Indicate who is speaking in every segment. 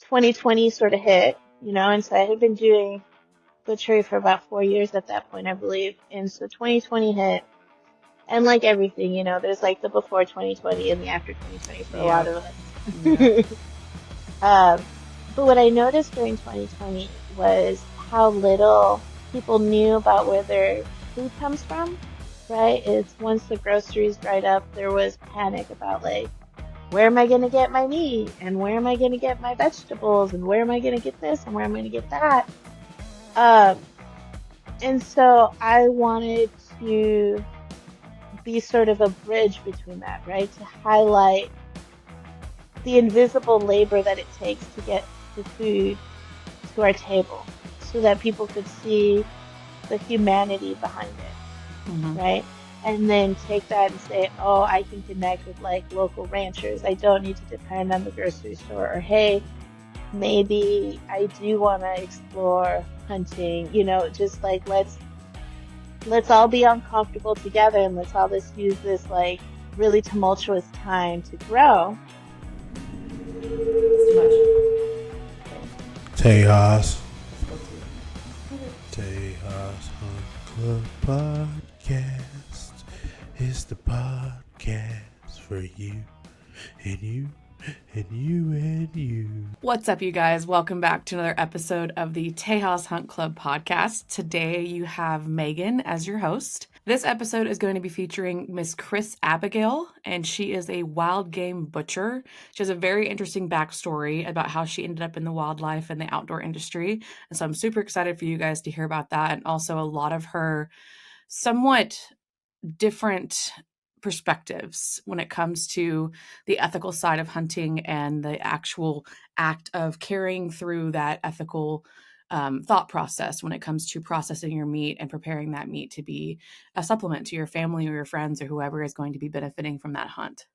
Speaker 1: 2020 sort of hit, and so I had been doing Butchery for about 4 years at that point, I believe. And so 2020 hit, and like everything, there's like the before 2020 and the after 2020 for a lot
Speaker 2: Yep.
Speaker 1: of us.
Speaker 2: Yep.
Speaker 1: But what I noticed during 2020 was how little people knew about where their food comes from, right? It's once the groceries dried up, there was panic about like, where am I going to get my meat? And where am I going to get my vegetables? And where am I going to get this? And where am I going to get that? And so I wanted to be sort of a bridge between that, right? To highlight the invisible labor that it takes to get the food to our table so that people could see the humanity behind it, right? And then take that and say, oh, I can connect with like local ranchers. I don't need to depend on the grocery store. Or, hey, maybe I do want to explore hunting, just like let's all be uncomfortable together and let's all just use this like really tumultuous time to grow.
Speaker 2: It's too much.
Speaker 3: Tejas. Tejas Hunt Club Podcast is the podcast for you and you and you and you.
Speaker 2: What's up, you guys? Welcome back to another episode of the Tejas Hunt Club podcast. Today you have Meagan as your host. This episode is going to be featuring Miss Kriss-Abigail, and she is a wild game butcher. She has a very interesting backstory about how she ended up in the wildlife and the outdoor industry. And so I'm super excited for you guys to hear about that, and also a lot of her somewhat different perspectives when it comes to the ethical side of hunting and the actual act of carrying through that ethical thought process when it comes to processing your meat and preparing that meat to be a supplement to your family or your friends or whoever is going to be benefiting from that hunt.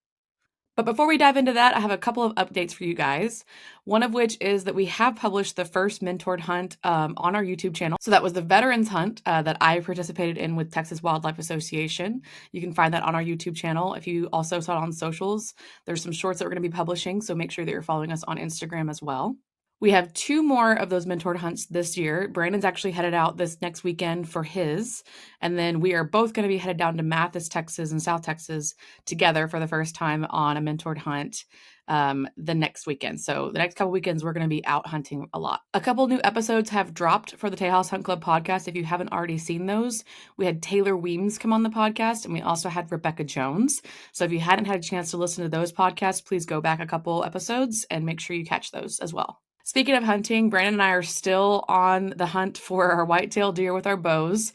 Speaker 2: But before we dive into that, I have a couple of updates for you guys. One of which is that we have published the first mentored hunt on our YouTube channel. So that was the Veterans Hunt that I participated in with Texas Wildlife Association. You can find that on our YouTube channel. If you also saw it on socials, there's some shorts that we're going to be publishing, so make sure that you're following us on Instagram as well. We have 2 more of those mentored hunts this year. Brandon's actually headed out this next weekend for his. And then we are both going to be headed down to Mathis, Texas and South Texas together for the first time on a mentored hunt the next weekend. So the next couple weekends, we're going to be out hunting a lot. A couple new episodes have dropped for the Tejas Hunt Club podcast. If you haven't already seen those, we had Taylor Weems come on the podcast, and we also had Rebecca Jones. So if you hadn't had a chance to listen to those podcasts, please go back a couple episodes and make sure you catch those as well. Speaking of hunting, Brandon and I are still on the hunt for our whitetail deer with our bows.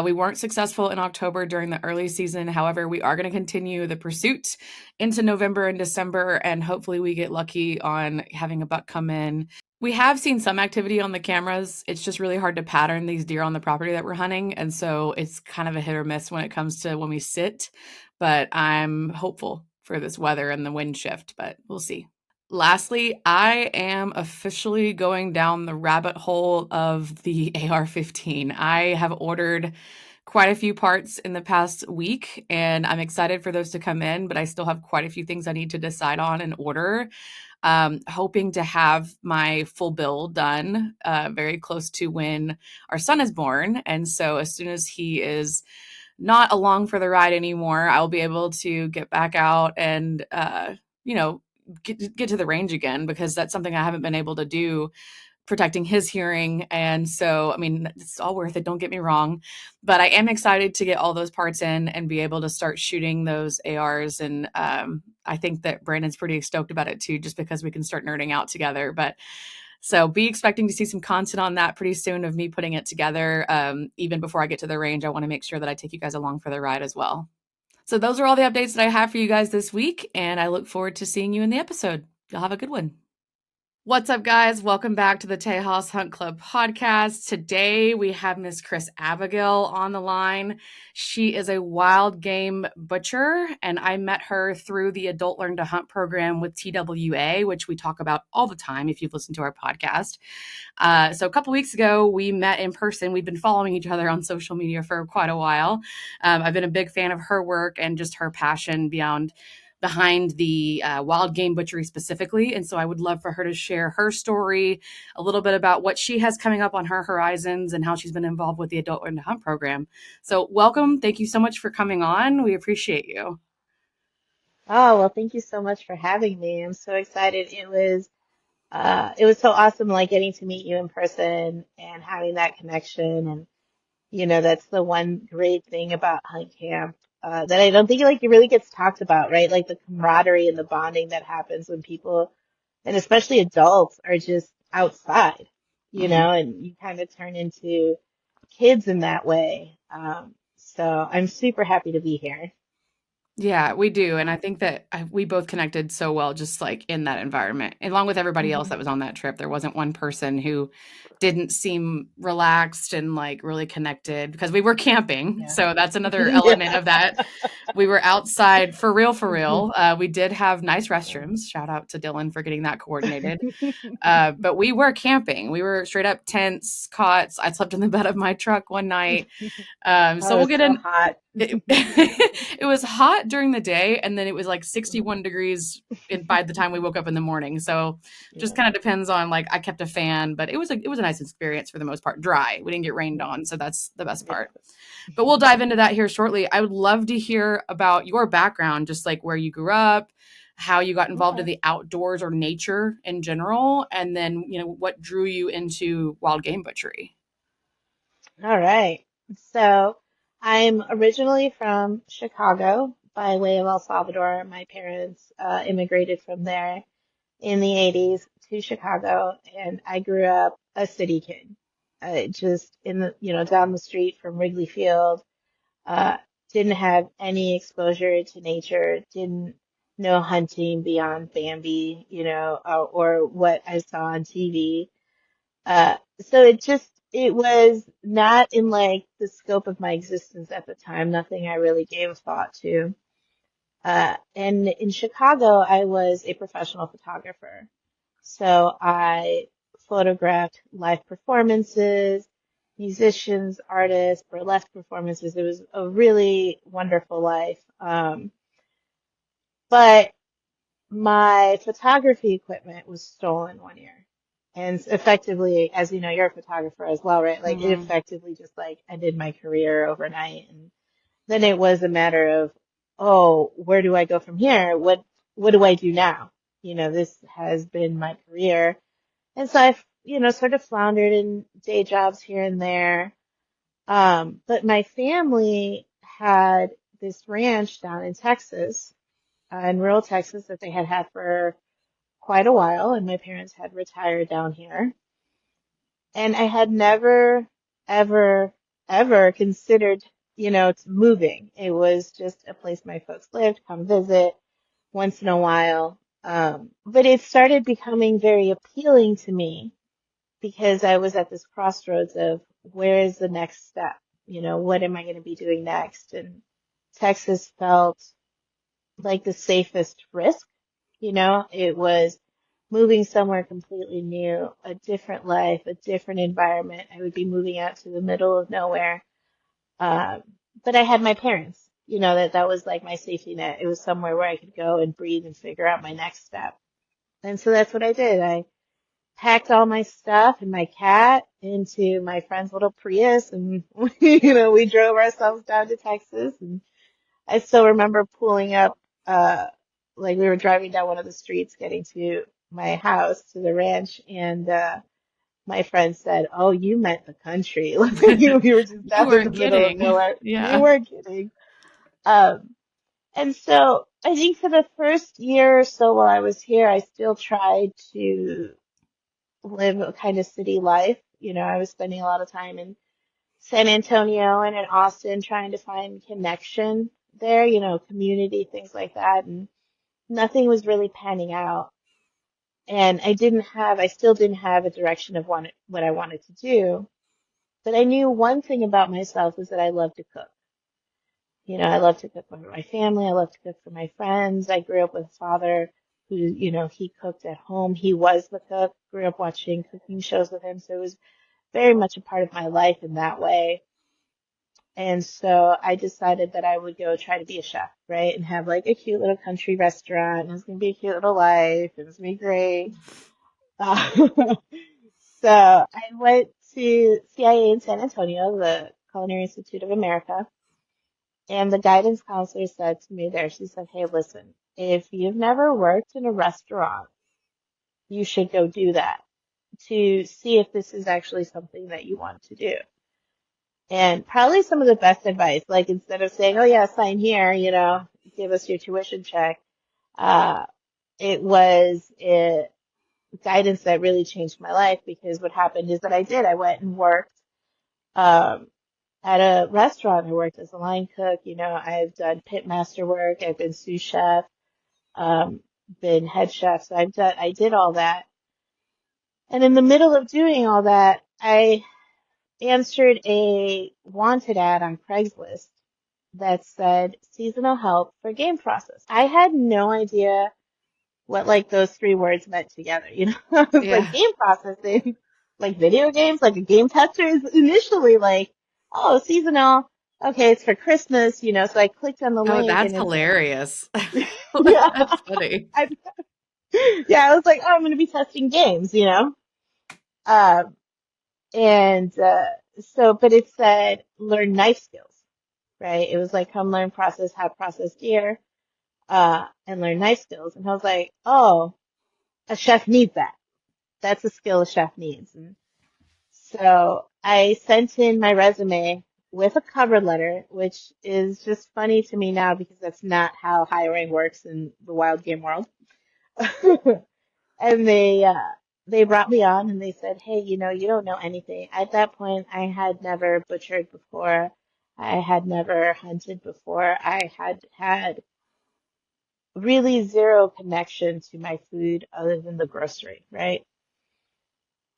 Speaker 2: We weren't successful in October during the early season. However, we are going to continue the pursuit into November and December, and hopefully we get lucky on having a buck come in. We have seen some activity on the cameras. It's just really hard to pattern these deer on the property that we're hunting, and so it's kind of a hit or miss when it comes to when we sit. But I'm hopeful for this weather and the wind shift, but we'll see. Lastly, I am officially going down the rabbit hole of the AR-15. I have ordered quite a few parts in the past week, and I'm excited for those to come in, but I still have quite a few things I need to decide on and order. Hoping to have my full build done very close to when our son is born. And so as soon as he is not along for the ride anymore, I'll be able to get back out and, get to the range again, because that's something I haven't been able to do, protecting his hearing. And so, I mean, it's all worth it, don't get me wrong, but I am excited to get all those parts in and be able to start shooting those ARs. And I think that Brandon's pretty stoked about it too, just because we can start nerding out together. But so be expecting to see some content on that pretty soon of me putting it together. Even before I get to the range, I want to make sure that I take you guys along for the ride as well. So those are all the updates that I have for you guys this week, and I look forward to seeing you in the episode. Y'all have a good one. What's up, guys? Welcome back to the Tejas Hunt Club podcast. Today, we have Miss Kriss-Abigail on the line. She is a wild game butcher, and I met her through the Adult Learn to Hunt program with TWA, which we talk about all the time if you've listened to our podcast. So a couple weeks ago, we met in person. We've been following each other on social media for quite a while. I've been a big fan of her work and just her passion beyond behind the wild game butchery specifically. And so I would love for her to share her story, a little bit about what she has coming up on her horizons and how she's been involved with the Adult Learn to Hunt program. So welcome. Thank you so much for coming on. We appreciate you.
Speaker 1: Oh, well, thank you so much for having me. I'm so excited. It was so awesome, like getting to meet you in person and having that connection. And, that's the one great thing about hunt camp, that I don't think like it really gets talked about, right? Like the camaraderie and the bonding that happens when people, and especially adults, are just outside,
Speaker 2: Mhm.
Speaker 1: and you kind of turn into kids in that way. So I'm super happy to be here.
Speaker 2: Yeah, we do. And I think that we both connected so well, just like in that environment, along with everybody else
Speaker 1: Hmm.
Speaker 2: that was on that trip. There wasn't one person who didn't seem relaxed and like really connected because we were camping.
Speaker 1: Yeah.
Speaker 2: So that's another element
Speaker 1: Yeah.
Speaker 2: of that. We were outside for real, for real. We did have nice restrooms. Shout out to Dylan for getting that coordinated. But we were camping. We were straight up tents, cots. I slept in the bed of my truck one night. So
Speaker 1: Oh,
Speaker 2: we'll
Speaker 1: it's
Speaker 2: get
Speaker 1: so
Speaker 2: in.
Speaker 1: hot.
Speaker 2: It, it was hot during the day, and then it was like 61 degrees by the time we woke up in the morning. So just
Speaker 1: Yeah.
Speaker 2: kind of depends on, like, I kept a fan, but it was a nice experience for the most part. Dry. We didn't get rained on, so that's the best
Speaker 1: Yeah.
Speaker 2: part. But we'll dive into that here shortly. I would love to hear about your background, just like where you grew up, how you got involved in
Speaker 1: Okay.
Speaker 2: the outdoors or nature in general, and then, what drew you into wild game butchery.
Speaker 1: All right. So I'm originally from Chicago by way of El Salvador. My parents immigrated from there in the 80s to Chicago, and I grew up a city kid. Just in the, down the street from Wrigley Field. Uh, didn't have any exposure to nature, didn't know hunting beyond Bambi, or what I saw on TV. So it was not in like the scope of my existence at the time, nothing I really gave thought to. And in Chicago, I was a professional photographer. So I photographed live performances, musicians, artists, burlesque performances. It was a really wonderful life. But my photography equipment was stolen one year. And effectively, as you know, you're a photographer as well, right? Like it
Speaker 2: Mhm.
Speaker 1: effectively just like ended my career overnight. And then it was a matter of, oh, where do I go from here? What do I do now? This has been my career. And so I've, sort of floundered in day jobs here and there. But my family had this ranch down in Texas, in rural Texas that they had had for quite a while, and my parents had retired down here. And I had never, ever, ever considered, moving. It was just a place my folks lived, come visit once in a while. But it started becoming very appealing to me because I was at this crossroads of where is the next step? What am I going to be doing next? And Texas felt like the safest risk. It was moving somewhere completely new, a different life, a different environment. I would be moving out to the middle of nowhere. Um, but I had my parents, that was like my safety net. It was somewhere where I could go and breathe and figure out my next step. And so that's what I did. I packed all my stuff and my cat into my friend's little Prius and, we drove ourselves down to Texas. And I still remember pulling up, uh, like we were driving down one of the streets getting to my house, to the ranch, and my friend said, "Oh, you meant the country." Like we were just
Speaker 2: You
Speaker 1: down in the
Speaker 2: weren't
Speaker 1: middle of
Speaker 2: kidding.
Speaker 1: nowhere. We
Speaker 2: Yeah.
Speaker 1: weren't kidding. Um, and so I think for the first year or so while I was here, I still tried to live a kind of city life. I was spending a lot of time in San Antonio and in Austin trying to find connection there, community, things like that. And nothing was really panning out. And I still didn't have a direction of what I wanted to do. But I knew one thing about myself was that I love to cook. I love to cook for my family. I love to cook for my friends. I grew up with a father who, he cooked at home. He was the cook. Grew up watching cooking shows with him. So it was very much a part of my life in that way. And so I decided that I would go try to be a chef, right? And have like a cute little country restaurant. And it's going to be a cute little life. And it's going to be great. Uh, so I went to CIA in San Antonio, the Culinary Institute of America. And the guidance counselor said to me there, she said, hey, listen, if you've never worked in a restaurant, you should go do that to see if this is actually something that you want to do. And probably some of the best advice, like instead of saying, oh yeah, sign here, give us your tuition check, uh, it was guidance that really changed my life because what happened is that I went and worked, um, at a restaurant. I worked as a line cook, I've done pit master work, I've been sous chef, um, been head chef, so I did all that. And in the middle of doing all that, I answered a wanted ad on Craigslist that said seasonal help for game process. I had no idea what like those three words meant together. I was like
Speaker 2: Yeah.
Speaker 1: game processing, like video games, like a game tester is initially like, oh, seasonal. Okay, it's for Christmas, so I clicked on the
Speaker 2: Oh,
Speaker 1: link
Speaker 2: that's
Speaker 1: and it's like,
Speaker 2: hilarious.
Speaker 1: yeah,
Speaker 2: That's funny.
Speaker 1: I, yeah, I was like, oh, I'm going to be testing games. Um, and, but it said learn knife skills, right? It was like, come learn process, how to process gear, and learn knife skills. And I was like, oh, a chef needs that. That's a skill a chef needs. And so I sent in my resume with a cover letter, which is just funny to me now because that's not how hiring works in the wild game world. And they brought me on and they said, hey, you don't know anything. At that point, I had never butchered before. I had never hunted before. I had really zero connection to my food other than the grocery, right?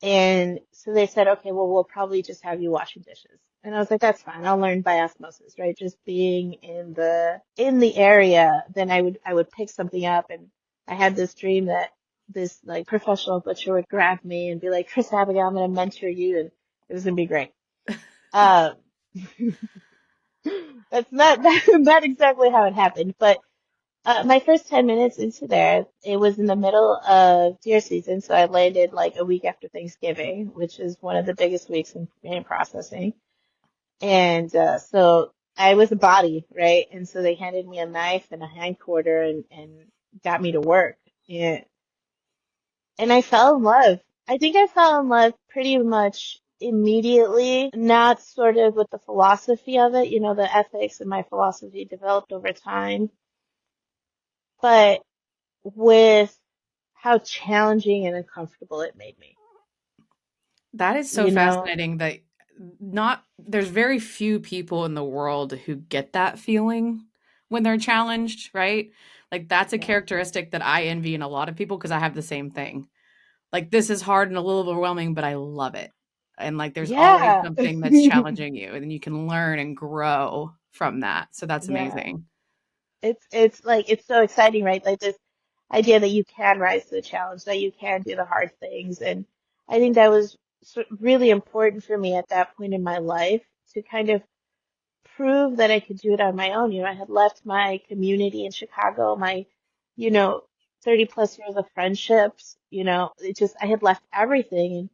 Speaker 1: And so they said, okay, well, we'll probably just have you washing dishes. And I was like, that's fine. I'll learn by osmosis, right? Just being in the area, then I would pick something up. And I had this dream that this like professional butcher would grab me and be like, Kriss-Abigail, I'm going to mentor you. And it was going to be great. Um, that's not exactly how it happened, but my first 10 minutes into there, it was in the middle of deer season, so I landed like a week after Thanksgiving, which is one of the biggest weeks in game processing. And so I was a body, right? And so they handed me a knife and a hindquarter and got me to work. And I fell in love. I think I fell in love pretty much immediately, not sort of with the philosophy of it, the ethics and my philosophy developed over time, but with how challenging and uncomfortable it made me.
Speaker 2: That is so
Speaker 1: You know?
Speaker 2: fascinating that not there's very few people in the world who get that feeling when they're challenged, right? Like that's a
Speaker 1: Yeah.
Speaker 2: characteristic that I envy in a lot of people because I have the same thing. Like this is hard and a little overwhelming, but I love it. And like there's always
Speaker 1: Yeah.
Speaker 2: something that's challenging you and you can learn and grow from that. So that's
Speaker 1: Yeah.
Speaker 2: amazing.
Speaker 1: It's like it's so exciting, right? Like this idea that you can rise to the challenge, that you can do the hard things. And I think that was really important for me at that point in my life to kind of prove that I could do it on my own. I had left my community in Chicago, my, you know, 30 plus years of friendships, I had left everything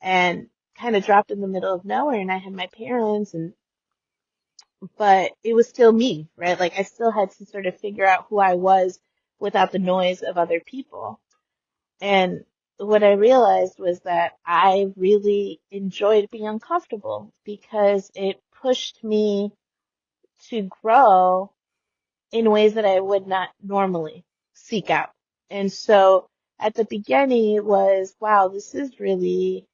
Speaker 1: and kind of dropped in the middle of nowhere. And I had my parents but it was still me, right? Like I still had to sort of figure out who I was without the noise of other people. And what I realized was that I really enjoyed being uncomfortable because it pushed me to grow in ways that I would not normally seek out. And so at the beginning it was, wow, this is really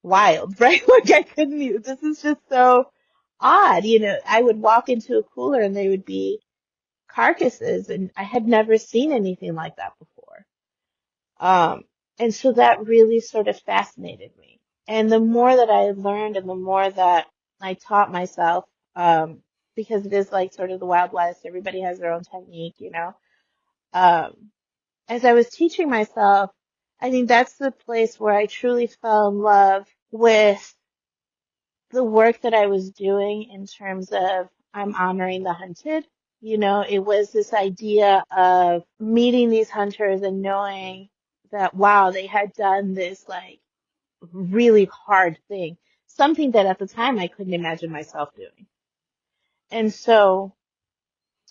Speaker 1: wild, right? Like I couldn't even, this is just so odd. I would walk into a cooler and they would be carcasses and I had never seen anything like that before. Um, and so that really sort of fascinated me. And the more that I learned and the more that I taught myself, because it is like sort of the Wild West, everybody has their own technique. Um, as I was teaching myself, I think that's the place where I truly fell in love with the work that I was doing in terms of I'm honoring the hunted. It was this idea of meeting these hunters and knowing that, wow, they had done this like really hard thing, something that at the time I couldn't imagine myself doing. And so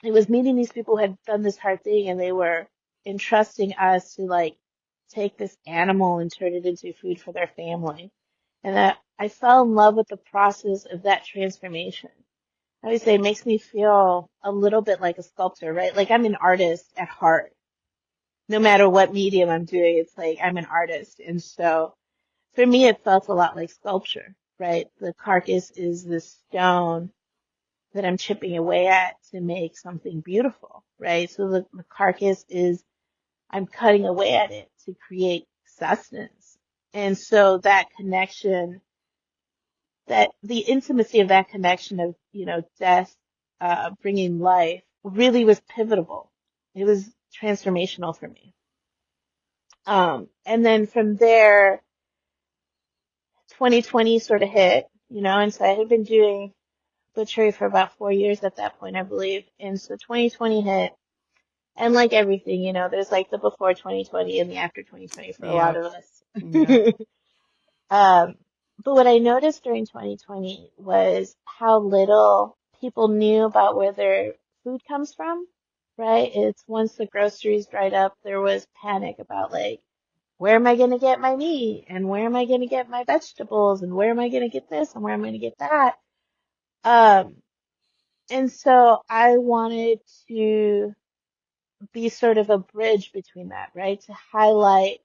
Speaker 1: it was meeting these people who had done this hard thing and they were entrusting us to like take this animal and turn it into food for their family. And that I fell in love with the process of that transformation. I always say it makes me feel a little bit like a sculptor, right? Like I'm an artist at heart. No matter what medium I'm doing, it's like I'm an artist. And so for me, it felt a lot like sculpture, right? The carcass is the stone that I'm chipping away at to make something beautiful, right? So the carcass is, I'm cutting away at it to create sustenance. And so that connection, that the intimacy of that connection of, death, bringing life really was pivotal. It was transformational for me. And then from there, 2020 sort of hit, and so I had been doing Butchery for about 4 years at that point, I believe. And so 2020 hit. And like everything, there's like the before 2020 and the after 2020 for a lot
Speaker 2: Yep.
Speaker 1: of us.
Speaker 2: Yep.
Speaker 1: But what I noticed during 2020 was how little people knew about where their food comes from, right? It's once the groceries dried up, there was panic about like, where am I going to get my meat? And where am I going to get my vegetables? And where am I going to get this? And where am I going to get that? Um, and so I wanted to be sort of a bridge between that, right? To highlight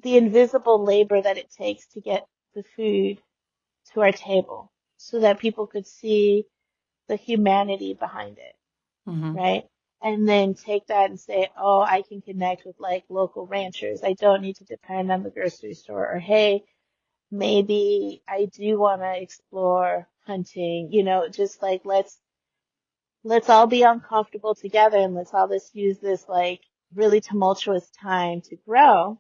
Speaker 1: the invisible labor that it takes to get the food to our table so that people could see the humanity behind it,
Speaker 2: Mm-hmm.
Speaker 1: right? And then take that and say, oh, I can connect with like local ranchers. I don't need to depend on the grocery store. Or, hey, maybe I do want to explore hunting, just like let's all be uncomfortable together and let's all just use this like really tumultuous time to grow.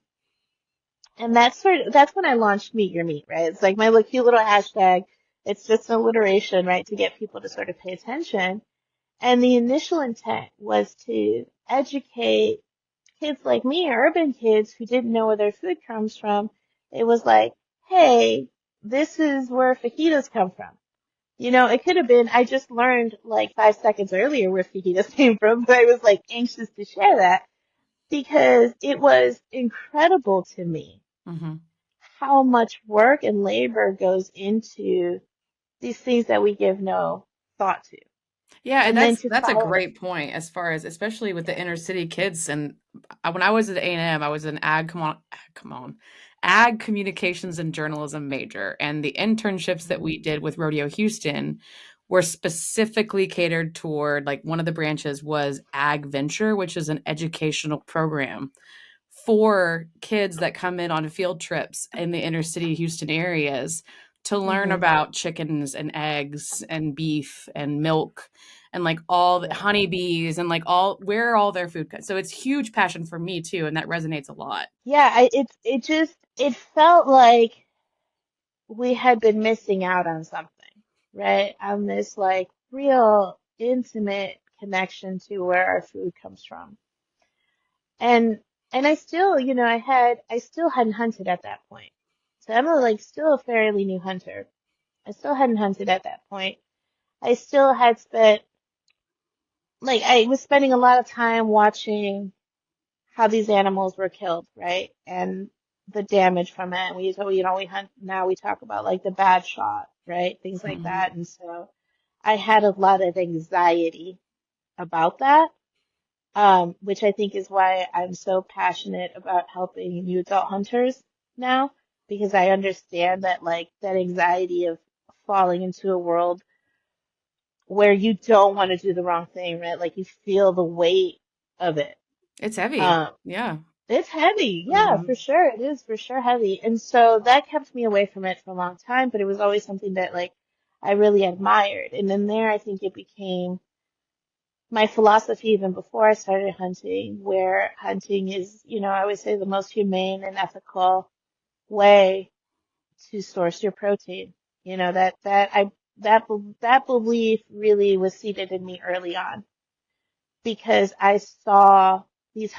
Speaker 1: And that's when I launched Meet Your Meat, right? It's like my cute little hashtag. It's just an alliteration, right, to get people to sort of pay attention. And the initial intent was to educate kids like me, urban kids who didn't know where their food comes from. It was like, hey, this is where fajitas come from. It could have been, I just learned like 5 seconds earlier where fajitas came from, but I was like anxious to share that because it was incredible to me
Speaker 2: Mm-hmm.
Speaker 1: how much work and labor goes into these things that we give no thought to.
Speaker 2: Yeah, and
Speaker 1: And then to
Speaker 2: that's a
Speaker 1: follow,
Speaker 2: great point as far as especially with the
Speaker 1: yeah.
Speaker 2: inner city kids. And when I was at A&M, I was an ag communications and journalism major, and the internships that we did with Rodeo Houston were specifically catered toward like one of the branches was Ag Venture, which is an educational program for kids that come in on field trips in the inner city Houston areas to learn
Speaker 1: Hmm.
Speaker 2: about chickens and eggs and beef and milk and like all the
Speaker 1: Yeah.
Speaker 2: honeybees and like all where all their food comes. So it's huge passion for me too, and that resonates a lot.
Speaker 1: Yeah. It felt like we had been missing out on something, right? On this like real intimate connection to where our food comes from. And I still, I still hadn't hunted at that point. So I'm still a fairly new hunter. I still hadn't hunted at that point. I still had spent, I was spending a lot of time watching how these animals were killed, right? And the damage from it. And we hunt, now we talk about like the bad shot, right? Things like
Speaker 2: Mhm.
Speaker 1: that. And so I had a lot of anxiety about that. Which I think is why I'm so passionate about helping new adult hunters now, because I understand that that anxiety of falling into a world where you don't want to do the wrong thing, right? Like you feel the weight of it.
Speaker 2: It's heavy.
Speaker 1: Um,
Speaker 2: Yeah.
Speaker 1: it's heavy. Yeah, for
Speaker 2: Mhm.
Speaker 1: sure. It is for sure heavy. And so that kept me away from it for a long time, but it was always something that I really admired. And then there, I think it became my philosophy even before I started hunting, where hunting is, I always say the most humane and ethical way to source your protein. that belief really was seated in me early on because I saw these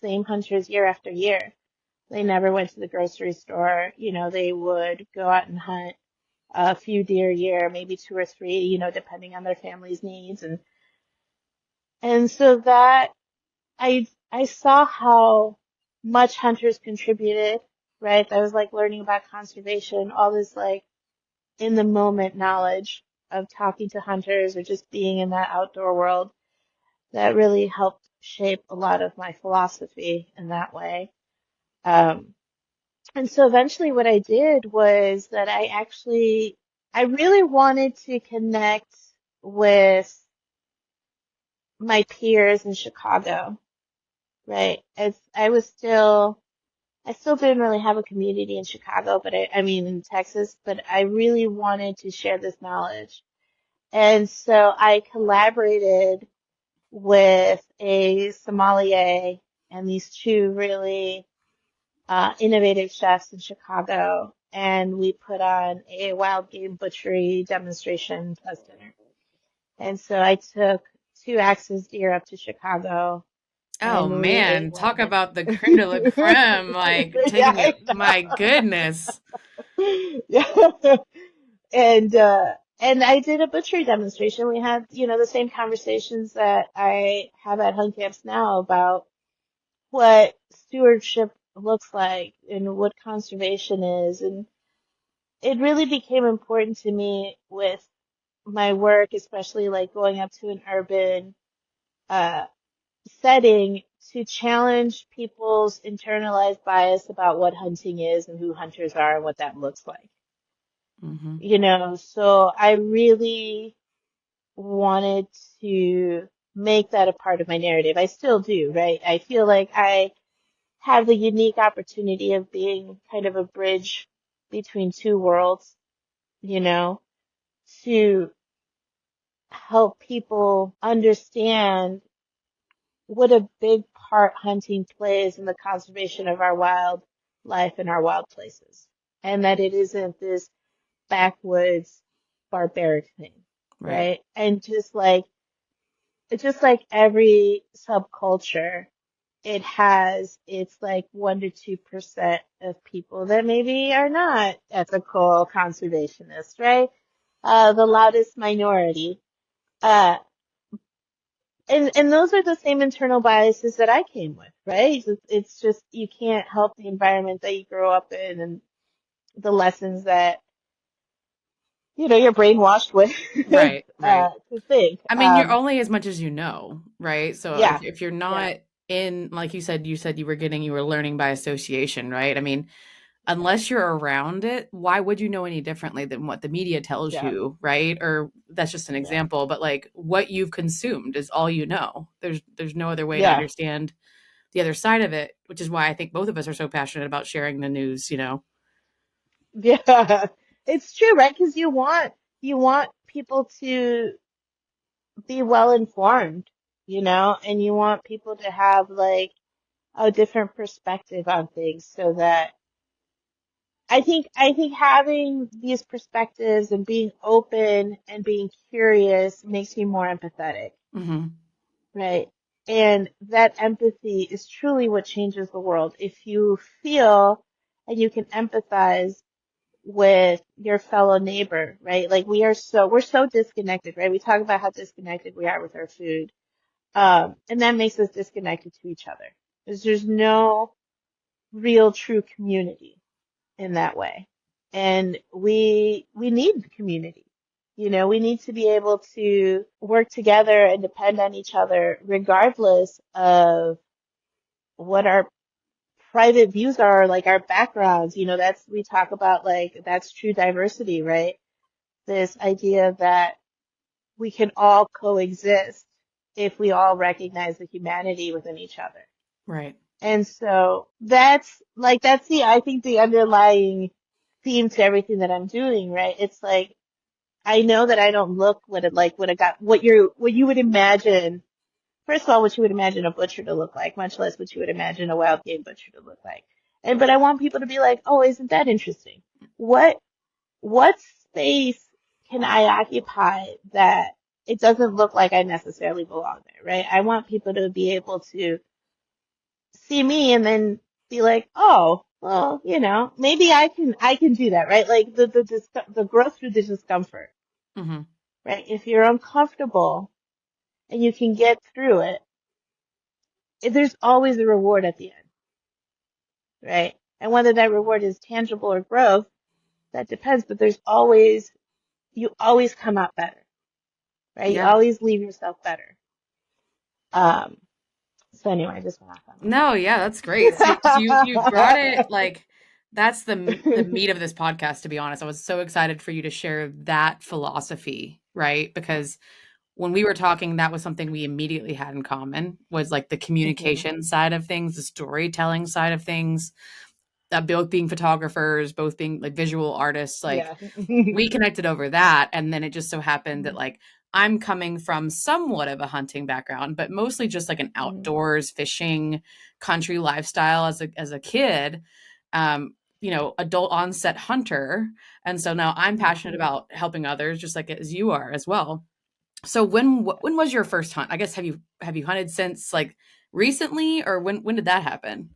Speaker 1: same hunters year after year. They never went to the grocery store. They would go out and hunt a few deer a year, maybe two or three, depending on their family's needs. And so that I saw how much hunters contributed, right? I was like learning about conservation, all this like in the moment knowledge of talking to hunters or just being in that outdoor world that really helped shape a lot of my philosophy in that way. Um, and so eventually what I did was that I really wanted to connect with my peers in Chicago, right? I still didn't really have a community in Chicago, but I mean in Texas, but I really wanted to share this knowledge. And so I collaborated with a sommelier and these two really innovative chefs in Chicago, and we put on a wild game butchery demonstration plus dinner. And so I took two axes deer up to Chicago,
Speaker 2: Oh
Speaker 1: and we ate
Speaker 2: man,
Speaker 1: one
Speaker 2: talk
Speaker 1: of the.
Speaker 2: about the creme de la creme, like
Speaker 1: Yeah,
Speaker 2: taking
Speaker 1: I
Speaker 2: it. My goodness.
Speaker 1: know. Yeah. And I did a butchery demonstration. We had, the same conversations that I have at hunt camps now about what stewardship looks like and what conservation is. And it really became important to me with my work, especially like going up to an urban uh, setting to challenge people's internalized bias about what hunting is and who hunters are and what that looks like.
Speaker 2: Hmm.
Speaker 1: So I really wanted to make that a part of my narrative. I still do, right? I feel like I have the unique opportunity of being kind of a bridge between two worlds, you know, to help people understand what a big part hunting plays in the conservation of our wildlife and our wild places. And that it isn't this backwoods barbaric thing,
Speaker 2: Right.
Speaker 1: right? And just like every subculture, it has its like 1 to 2% of people that maybe are not ethical conservationists, right? The loudest minority. Uh, and those are the same internal biases that I came with, right? It's just you can't help the environment that you grow up in and the lessons that you're brainwashed with
Speaker 2: Right. Right.
Speaker 1: to think.
Speaker 2: I mean, you're only as much as you know, right? So
Speaker 1: Yeah,
Speaker 2: if you're
Speaker 1: yeah,
Speaker 2: not in, like you said you were learning by association, right? I mean, unless you're around it, why would you know any differently than what the media tells
Speaker 1: yeah,
Speaker 2: you, right? Or that's just an
Speaker 1: yeah,
Speaker 2: example, but like what you've consumed is all you know. There's no other way to
Speaker 1: yeah,
Speaker 2: understand the other side of it, which is why I think both of us are so passionate about sharing the news, you know.
Speaker 1: yeah. It's true, right? Because you want people to be well informed, and you want people to have like a different perspective on things so that I think having these perspectives and being open and being curious makes you more empathetic,
Speaker 2: Hmm.
Speaker 1: right? And that empathy is truly what changes the world. If you feel and you can empathize with your fellow neighbor, right? Like we're so disconnected, right? We talk about how disconnected we are with our food. And that makes us disconnected to each other. Because there's no real true community in that way. And we need community. We need to be able to work together and depend on each other regardless of what our private views are, like our backgrounds. We talk about like that's true diversity, right? This idea that we can all coexist if we all recognize the humanity within each other.
Speaker 2: Right.
Speaker 1: And so I think the underlying theme to everything that I'm doing, right? It's like, I know that I don't look what you would imagine. First of all, what you would imagine a butcher to look like, much less what you would imagine a wild game butcher to look like. But I want people to be like, oh, isn't that interesting? What, what's space can I occupy that it doesn't look like I necessarily belong there, right? I want people to be able to see me and then be like, oh, well, maybe I can do that, right? Like the growth through the discomfort,
Speaker 2: Mm-hmm.
Speaker 1: right? If you're uncomfortable and you can get through it, there's always a reward at the end, right? And whether that reward is tangible or growth, that depends, but you always come out better, right? You
Speaker 2: Yeah.
Speaker 1: always leave yourself better. Um, so anyway, I just went off
Speaker 2: No, yeah, that's great. So 'cause you brought it
Speaker 1: on
Speaker 2: like that's the
Speaker 1: one.
Speaker 2: meat of this podcast, to be honest. I was so excited for you to share that philosophy, right? Because when we were talking, that was something we immediately had in common was like the
Speaker 1: Mhm.
Speaker 2: communication side of things, the storytelling side of things, both being photographers, both being like visual artists, like
Speaker 1: Yeah.
Speaker 2: we connected over that. And then it just so happened that
Speaker 1: Mhm.
Speaker 2: like I'm coming from somewhat of a hunting background, but mostly just like an
Speaker 1: Mhm.
Speaker 2: outdoors fishing country lifestyle as a kid. Adult onset hunter. And so now I'm
Speaker 1: Mhm.
Speaker 2: passionate about helping others just like as you are as well. So when was your first hunt? I guess have you hunted since like recently or when did that happen?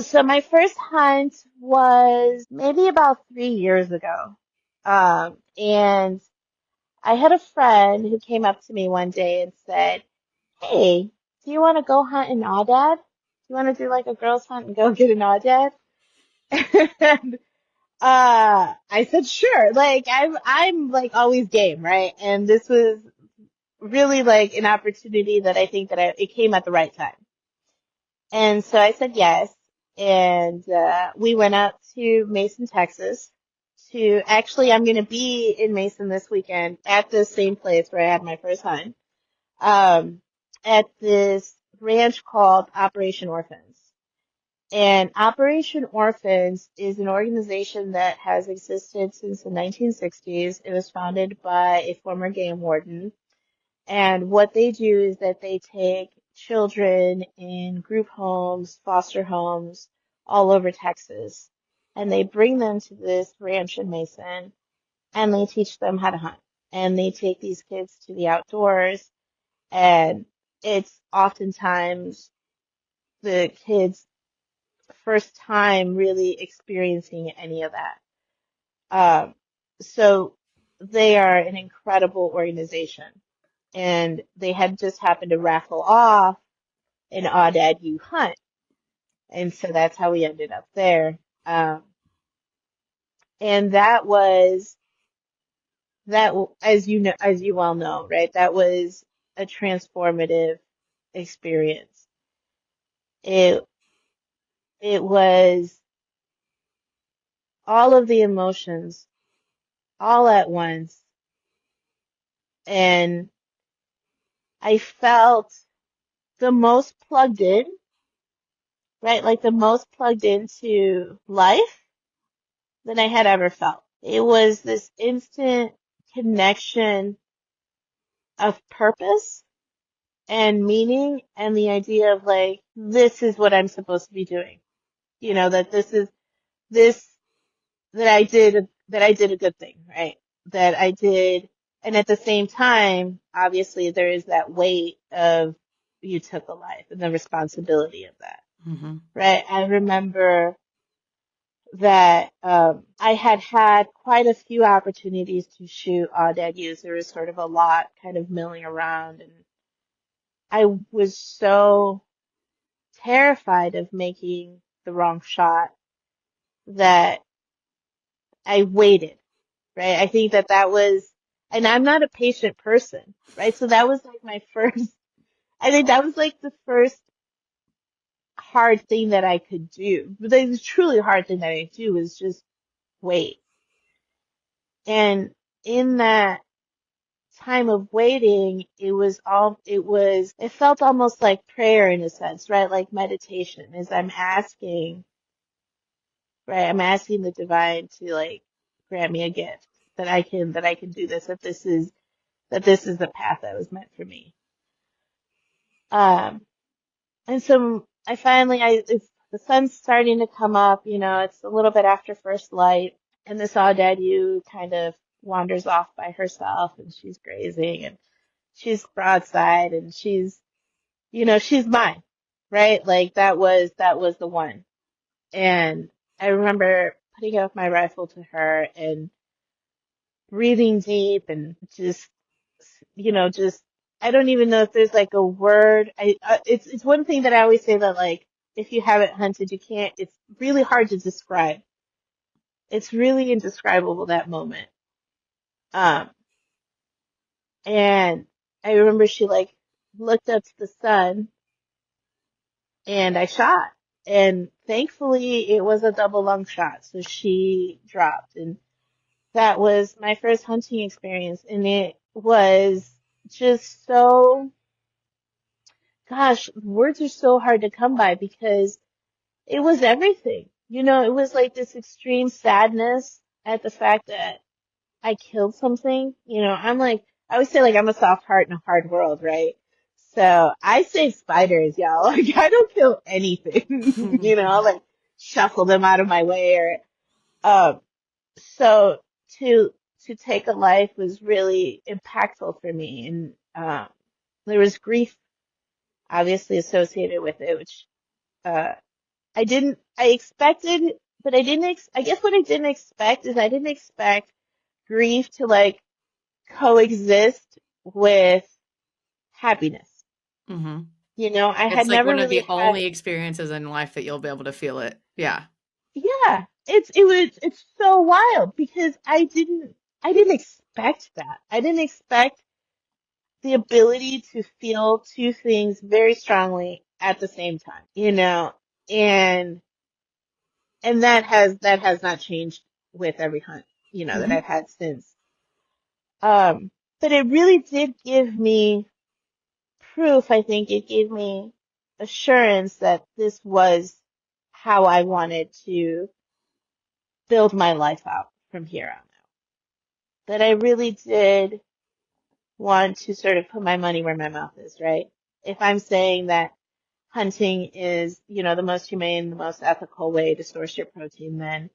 Speaker 1: So my first hunt was maybe about 3 years ago. And I had a friend who came up to me one day and said, hey, do you want to go hunt an aoudad? Do you want to do like a girls hunt and go get an aoudad? And I said sure. Like I'm like always game, right? And this was really like an opportunity that I think that it came at the right time. And so I said yes. And we went out to Mason, Texas I'm going to be in Mason this weekend at the same place where I had my first hunt, um, at this ranch called Operation Orphans. And Operation Orphans is an organization that has existed since the 1960s. It was founded by a former game warden. And what they do is that they take children in group homes, foster homes, all over Texas, and they bring them to this ranch in Mason, and they teach them how to hunt. And they take these kids to the outdoors, and it's oftentimes the kids' first time really experiencing any of that. Um, so they are an incredible organization. And they had just happened to raffle off an Aoudad You Hunt. And so that's how we ended up there. Um, and as as you well know, right? That was a transformative experience. It, it was all of the emotions all at once. And I felt the most plugged in, right? Like the most plugged into life than I had ever felt. It was this instant connection of purpose and meaning and the idea of like, this is what I'm supposed to be doing. That this, that I did a good thing, right? That I did. And at the same time, obviously there is that weight of you took a life and the responsibility of that,
Speaker 2: Mm-hmm.
Speaker 1: right? I remember that I had quite a few opportunities to shoot Aoudad ewes. There was sort of a lot kind of milling around, and I was so terrified of making the wrong shot that I waited, right? I think that was, and I'm not a patient person, right? So that was like my first, I think that was like the first hard thing that I could do. But the truly hard thing that I could do was just wait. And in that time of waiting, it felt almost like prayer in a sense, right? Like meditation as I'm asking, right? I'm asking the divine to like grant me a gift that I can do this, that this is the path that was meant for me. Um, and so the sun's starting to come up, it's a little bit after first light. and this Aoudad ewe kind of wanders off by herself, and she's grazing, and she's broadside, and she's, she's mine, right? Like that was the one. And I remember putting up my rifle to her and breathing deep and just, just I don't even know if there's like a word. It's one thing that I always say that like if you haven't hunted, you can't. It's really hard to describe. It's really indescribable, that moment. Um, and I remember she like looked up to the sun and I shot. And thankfully it was a double lung shot. So she dropped, and that was my first hunting experience. And it was just so, gosh, words are so hard to come by because it was everything. It was like this extreme sadness at the fact that I killed something. I'm like, I always say like I'm a soft heart in a hard world, right? So I save spiders, y'all. Like I don't kill anything, like shuffle them out of my way or, um, so to take a life was really impactful for me. And, there was grief obviously associated with it, which, uh, I expected, but I guess what I didn't expect is I didn't expect grief to like coexist with happiness.
Speaker 2: Mm-hmm.
Speaker 1: I
Speaker 2: It's
Speaker 1: had
Speaker 2: like
Speaker 1: never
Speaker 2: one of
Speaker 1: really
Speaker 2: the
Speaker 1: had,
Speaker 2: only experiences in life that you'll be able to feel it. Yeah.
Speaker 1: yeah, it's so wild because I didn't expect that. I didn't expect the ability to feel two things very strongly at the same time, and that has not changed with every hunt, that
Speaker 2: Mm-hmm.
Speaker 1: I've had since. But it really did give me proof. I think it gave me assurance that this was how I wanted to build my life out from here on out. That I really did want to sort of put my money where my mouth is, right? If I'm saying that hunting is, the most humane, the most ethical way to source your protein, then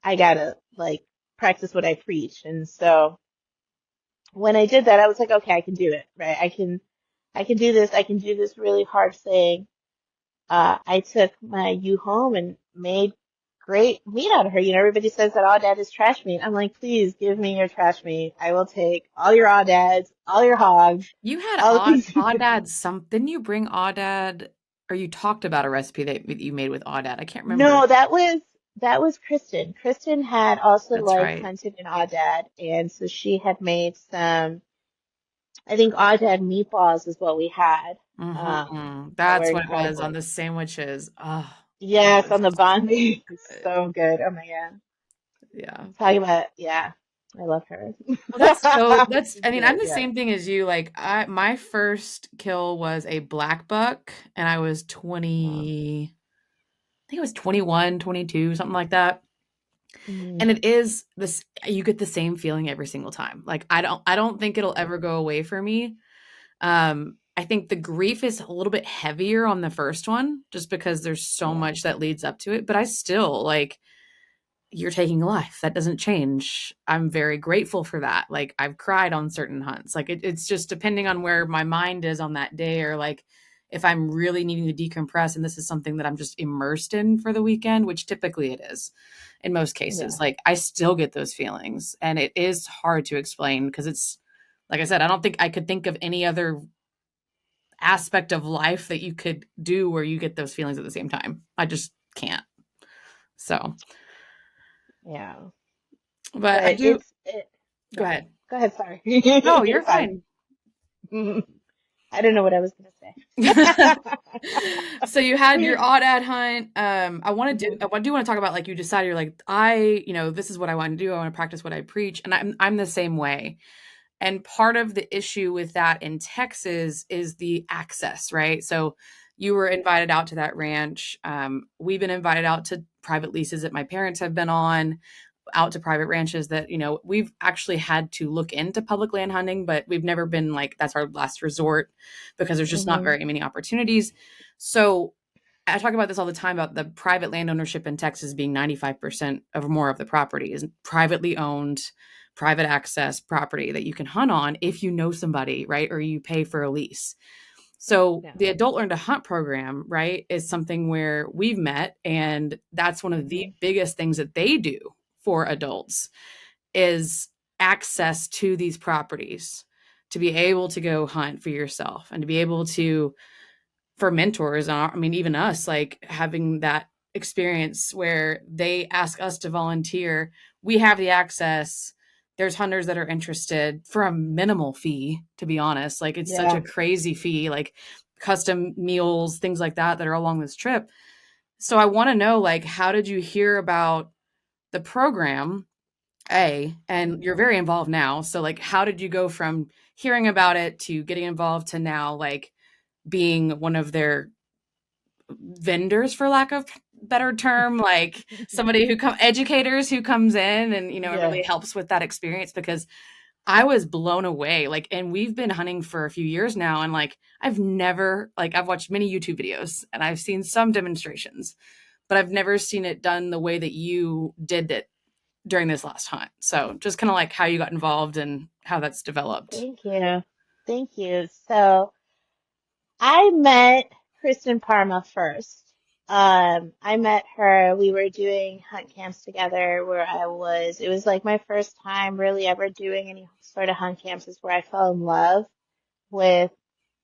Speaker 1: I gotta like practice what I preach. And so when I did that, I was like, okay, I can do it, right? I can do this. I can do this really hard thing. I took my ewe home and made great meat out of her. Everybody says that aoudad is trash meat. I'm like, please give me your trash meat. I will take all your audads, all your hogs,
Speaker 2: You had
Speaker 1: all the things you could.
Speaker 2: Aoudad didn't you bring Aoudad, or you talked about a recipe that you made with Aoudad? I can't remember.
Speaker 1: No, that was Kristen. Kristen had also
Speaker 2: That's
Speaker 1: like
Speaker 2: right.
Speaker 1: hunted an aoudad, and so she had made some. I think aoudad meatballs is what we had.
Speaker 2: Mm-hmm.
Speaker 1: That
Speaker 2: That's
Speaker 1: were
Speaker 2: what it was on
Speaker 1: incredible.
Speaker 2: the sandwiches. Oh, it
Speaker 1: Yes,
Speaker 2: was
Speaker 1: on the banh mi. It's
Speaker 2: good.
Speaker 1: so good. Oh my God.
Speaker 2: Yeah.
Speaker 1: Talking about, yeah, I love her.
Speaker 2: Well, that's,
Speaker 1: She's
Speaker 2: I mean, I'm
Speaker 1: good,
Speaker 2: the
Speaker 1: yeah.
Speaker 2: same thing as you. Like, my first kill was a black buck, and I was
Speaker 1: Wow.
Speaker 2: 20, I think it was 21, 22, something like that.
Speaker 1: Mhm.
Speaker 2: And it is this, you get the same feeling every single time. Like, I don't think it'll ever go away for me. I think the grief is a little bit heavier on the first one just because there's so
Speaker 1: Yeah,
Speaker 2: much that leads up to it, but I still like, you're taking a life. That doesn't change. I'm very grateful for that. Like I've cried on certain hunts. Like it's just depending on where my mind is on that day, or like if I'm really needing to decompress and this is something that I'm just immersed in for the weekend, which typically it is in most
Speaker 1: yeah,
Speaker 2: cases. Like I still get those feelings, and it is hard to explain because it's like I said, I don't think I could think of any other aspect of life that you could do where you get those feelings at the same time. I just can't. So,
Speaker 1: yeah.
Speaker 2: but I
Speaker 1: But
Speaker 2: do
Speaker 1: go
Speaker 2: go
Speaker 1: ahead.
Speaker 2: ahead.
Speaker 1: Go ahead, sorry.
Speaker 2: No,
Speaker 1: You're
Speaker 2: you're
Speaker 1: fine.
Speaker 2: fine.
Speaker 1: I don't know what I was gonna say.
Speaker 2: So you had your odd ad hunt.
Speaker 1: Mhm.
Speaker 2: I do want to talk about like you decided you're like, this is what I want to do. I want to practice what I preach. And I'm the same way. And part of the issue with that in Texas is the access, right? So you were invited out to that ranch. We've been invited out to private leases that my parents have been on, out to private ranches that, we've actually had to look into public land hunting, but we've never been like, that's our last resort because there's just not
Speaker 1: Mhm.
Speaker 2: very many opportunities. So I talk about this all the time about the private land ownership in Texas being 95% or more of the property is privately owned, private access property that you can hunt on if you know somebody, right? Or you pay for a lease. So
Speaker 1: Yeah.
Speaker 2: the Adult Learn to Hunt program, right, is something where we've met, and that's one of the
Speaker 1: Mm-hmm.
Speaker 2: biggest things that they do for adults is access to these properties to be able to go hunt for yourself and to be able to, for mentors, I mean, even us, like having that experience where they ask us to volunteer, we have the access. There's hunters that are interested for a minimal fee, to be honest. Like it's such a
Speaker 1: Yeah.
Speaker 2: crazy fee, like custom meals, things like that are along this trip. So I want to know, like, how did you hear about the program? And you're very involved now. So like, how did you go from hearing about it to getting involved to now, like, being one of their vendors, for lack of better term, like somebody who educators who comes in and, and
Speaker 1: Yeah.
Speaker 2: really helps with that experience? Because I was blown away. Like, and we've been hunting for a few years now. And like, I've watched many YouTube videos and I've seen some demonstrations, but I've never seen it done the way that you did it during this last hunt. So just kind of like how you got involved and how that's developed.
Speaker 1: Thank you. Thank you. So I met Kristen Parma first. I met her, we were doing hunt camps together where it was like my first time really ever doing any sort of hunt camps is where I fell in love with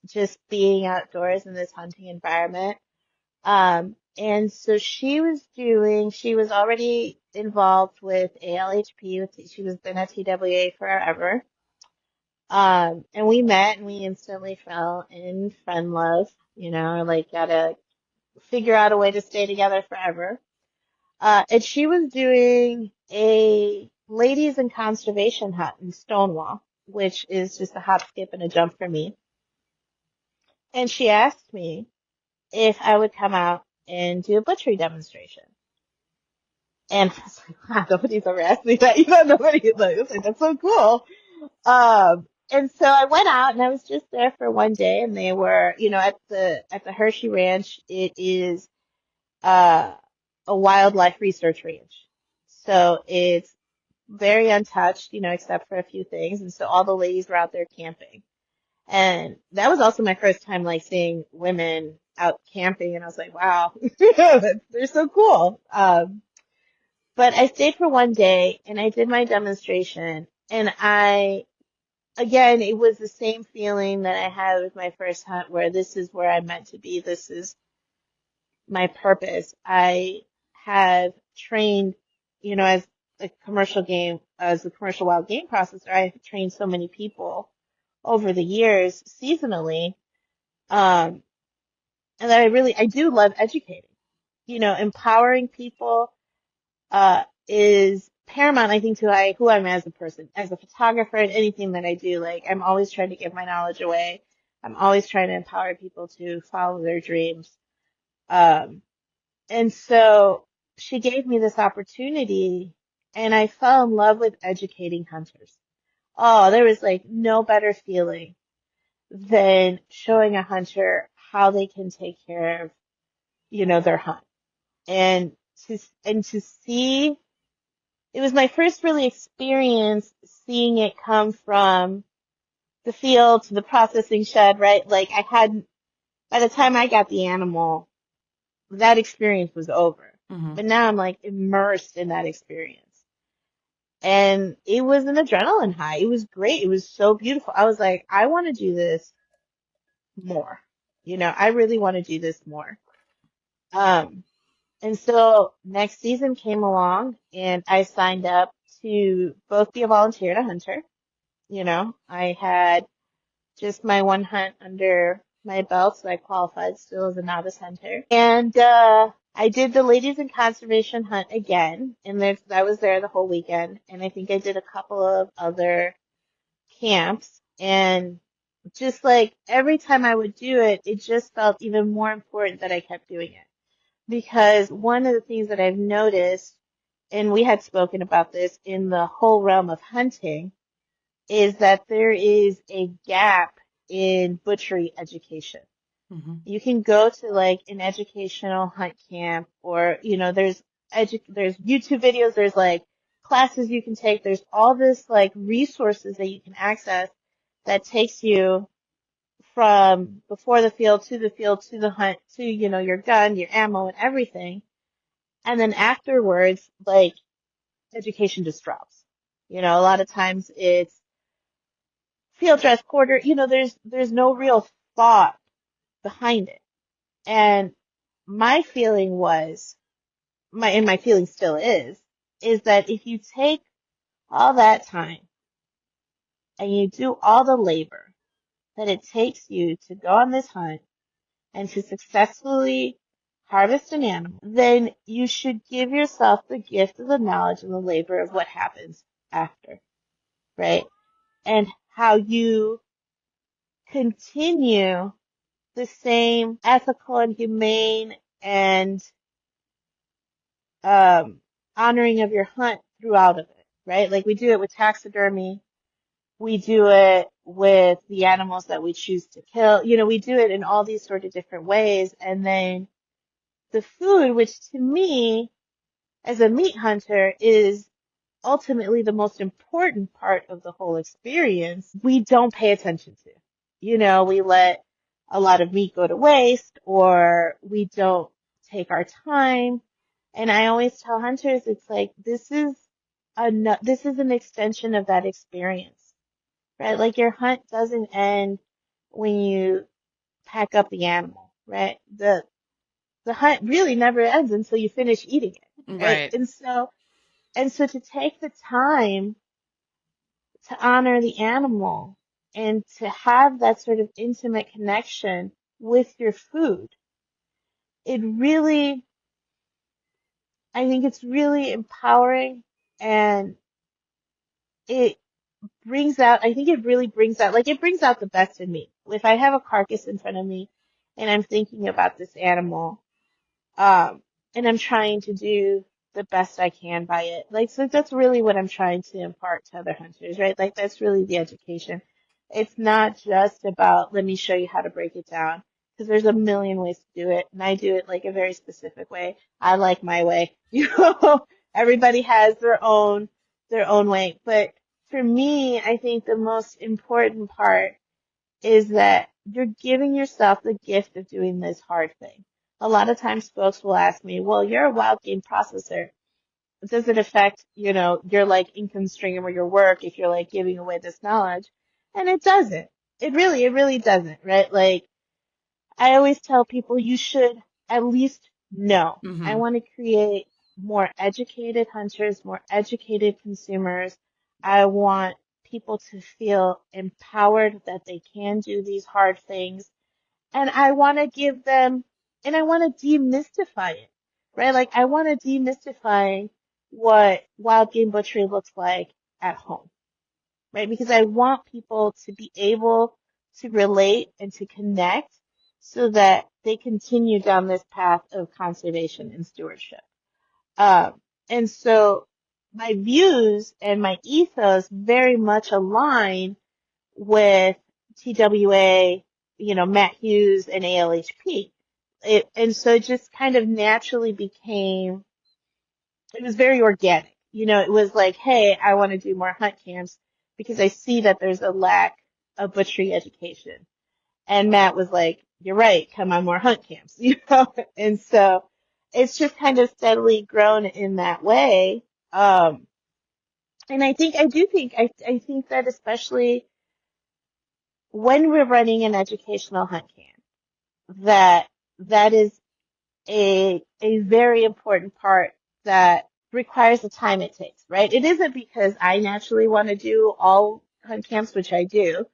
Speaker 1: just being outdoors in this hunting environment. And so she was already involved with ALHP, she was been at TWA forever. And we met and we instantly fell in friend love, like gotta figure out a way to stay together forever. And she was doing a ladies in conservation hunt in Stonewall, which is just a hop, skip, and a jump for me. And she asked me if I would come out and do a butchery demonstration. And I was like, wow, nobody's ever asked me that. Nobody, like, that's so cool. And so I went out and I was just there for one day and they were, at the Hershey Ranch, it is, uh, a wildlife research ranch. So it's very untouched, except for a few things. And so all the ladies were out there camping. And that was also my first time like seeing women out camping. And I was like, wow, they're so cool. But I stayed for one day and I did my demonstration and again, it was the same feeling that I had with my first hunt where this is where I'm meant to be. This is my purpose. I have trained, as a commercial wild game processor, I've trained so many people over the years seasonally. Um, and that I do love educating, empowering people is paramount, I think, to who I'm as a person, as a photographer, and anything that I do. Like, I'm always trying to give my knowledge away. I'm always trying to empower people to follow their dreams. Um, and so she gave me this opportunity, and I fell in love with educating hunters. Oh, there was like no better feeling than showing a hunter how they can take care of, their hunt. And to see it was my first really experience seeing it come from the field to the processing shed, right? Like by the time I got the animal, that experience was over.
Speaker 2: Mm-hmm.
Speaker 1: But now I'm like immersed in that experience. And it was an adrenaline high. It was great. It was so beautiful. I was like, I want to do this more. I really want to do this more. Um, and so next season came along and I signed up to both be a volunteer and a hunter. I had just my one hunt under my belt, so I qualified still as a novice hunter. And I did the ladies in conservation hunt again, and I was there the whole weekend. And I think I did a couple of other camps. And just like every time I would do it, it just felt even more important that I kept doing it. Because one of the things that I've noticed, and we had spoken about this in the whole realm of hunting, is that there is a gap in butchery education.
Speaker 2: Mm-hmm.
Speaker 1: You can go to like an educational hunt camp, or, there's YouTube videos, there's like classes you can take, there's all this like resources that you can access that takes you from before the field to the hunt to, your gun, your ammo and everything. And then afterwards, like education just drops. A lot of times it's field dress quarter, there's no real thought behind it. And my feeling was, and my feeling still is that if you take all that time and you do all the labor that it takes you to go on this hunt and to successfully harvest an animal, then you should give yourself the gift of the knowledge and the labor of what happens after, right? And how you continue the same ethical and humane and honoring of your hunt throughout of it, right? Like we do it with taxidermy. We do it with the animals that we choose to kill. We do it in all these sort of different ways. And then the food, which to me, as a meat hunter, is ultimately the most important part of the whole experience, we don't pay attention to. We let a lot of meat go to waste, or we don't take our time. And I always tell hunters, it's like, this is an extension of that experience, right? Like your hunt doesn't end when you pack up the animal, right? The hunt really never ends until you finish eating it, right?
Speaker 2: Right.
Speaker 1: And so to take the time to honor the animal and to have that sort of intimate connection with your food, it really, I think it's really empowering, and it I think it really brings out, like it brings out the best in me. If I have a carcass in front of me and I'm thinking about this animal, Um, and I'm trying to do the best I can by it. Like, so that's really what I'm trying to impart to other hunters, right? Like, that's really the education. It's not just about, let me show you how to break it down, because there's a million ways to do it, and I do it like a very specific way. I like my way. Everybody has their own way. But for me, I think the most important part is that you're giving yourself the gift of doing this hard thing. A lot of times folks will ask me, well, you're a wild game processor. Does it affect, your like income stream or your work if you're like giving away this knowledge? And it doesn't. It really doesn't, right? Like I always tell people you should at least know. I
Speaker 2: Mm-hmm.
Speaker 1: want to create more educated hunters, more educated consumers. I want people to feel empowered that they can do these hard things. And I want to give them, and I want to demystify it, right? Like I want to demystify what wild game butchery looks like at home, right? Because I want people to be able to relate and to connect so that they continue down this path of conservation and stewardship. And so my views and my ethos very much align with TWA, Matt Hughes and ALHP. And so it just kind of naturally became, it was very organic. It was like, hey, I want to do more hunt camps because I see that there's a lack of butchery education. And Matt was like, you're right, come on more hunt camps. And so it's just kind of steadily grown in that way. And I think that especially when we're running an educational hunt camp, that is a very important part that requires the time it takes, right? It isn't because I naturally want to do all hunt camps, which I do,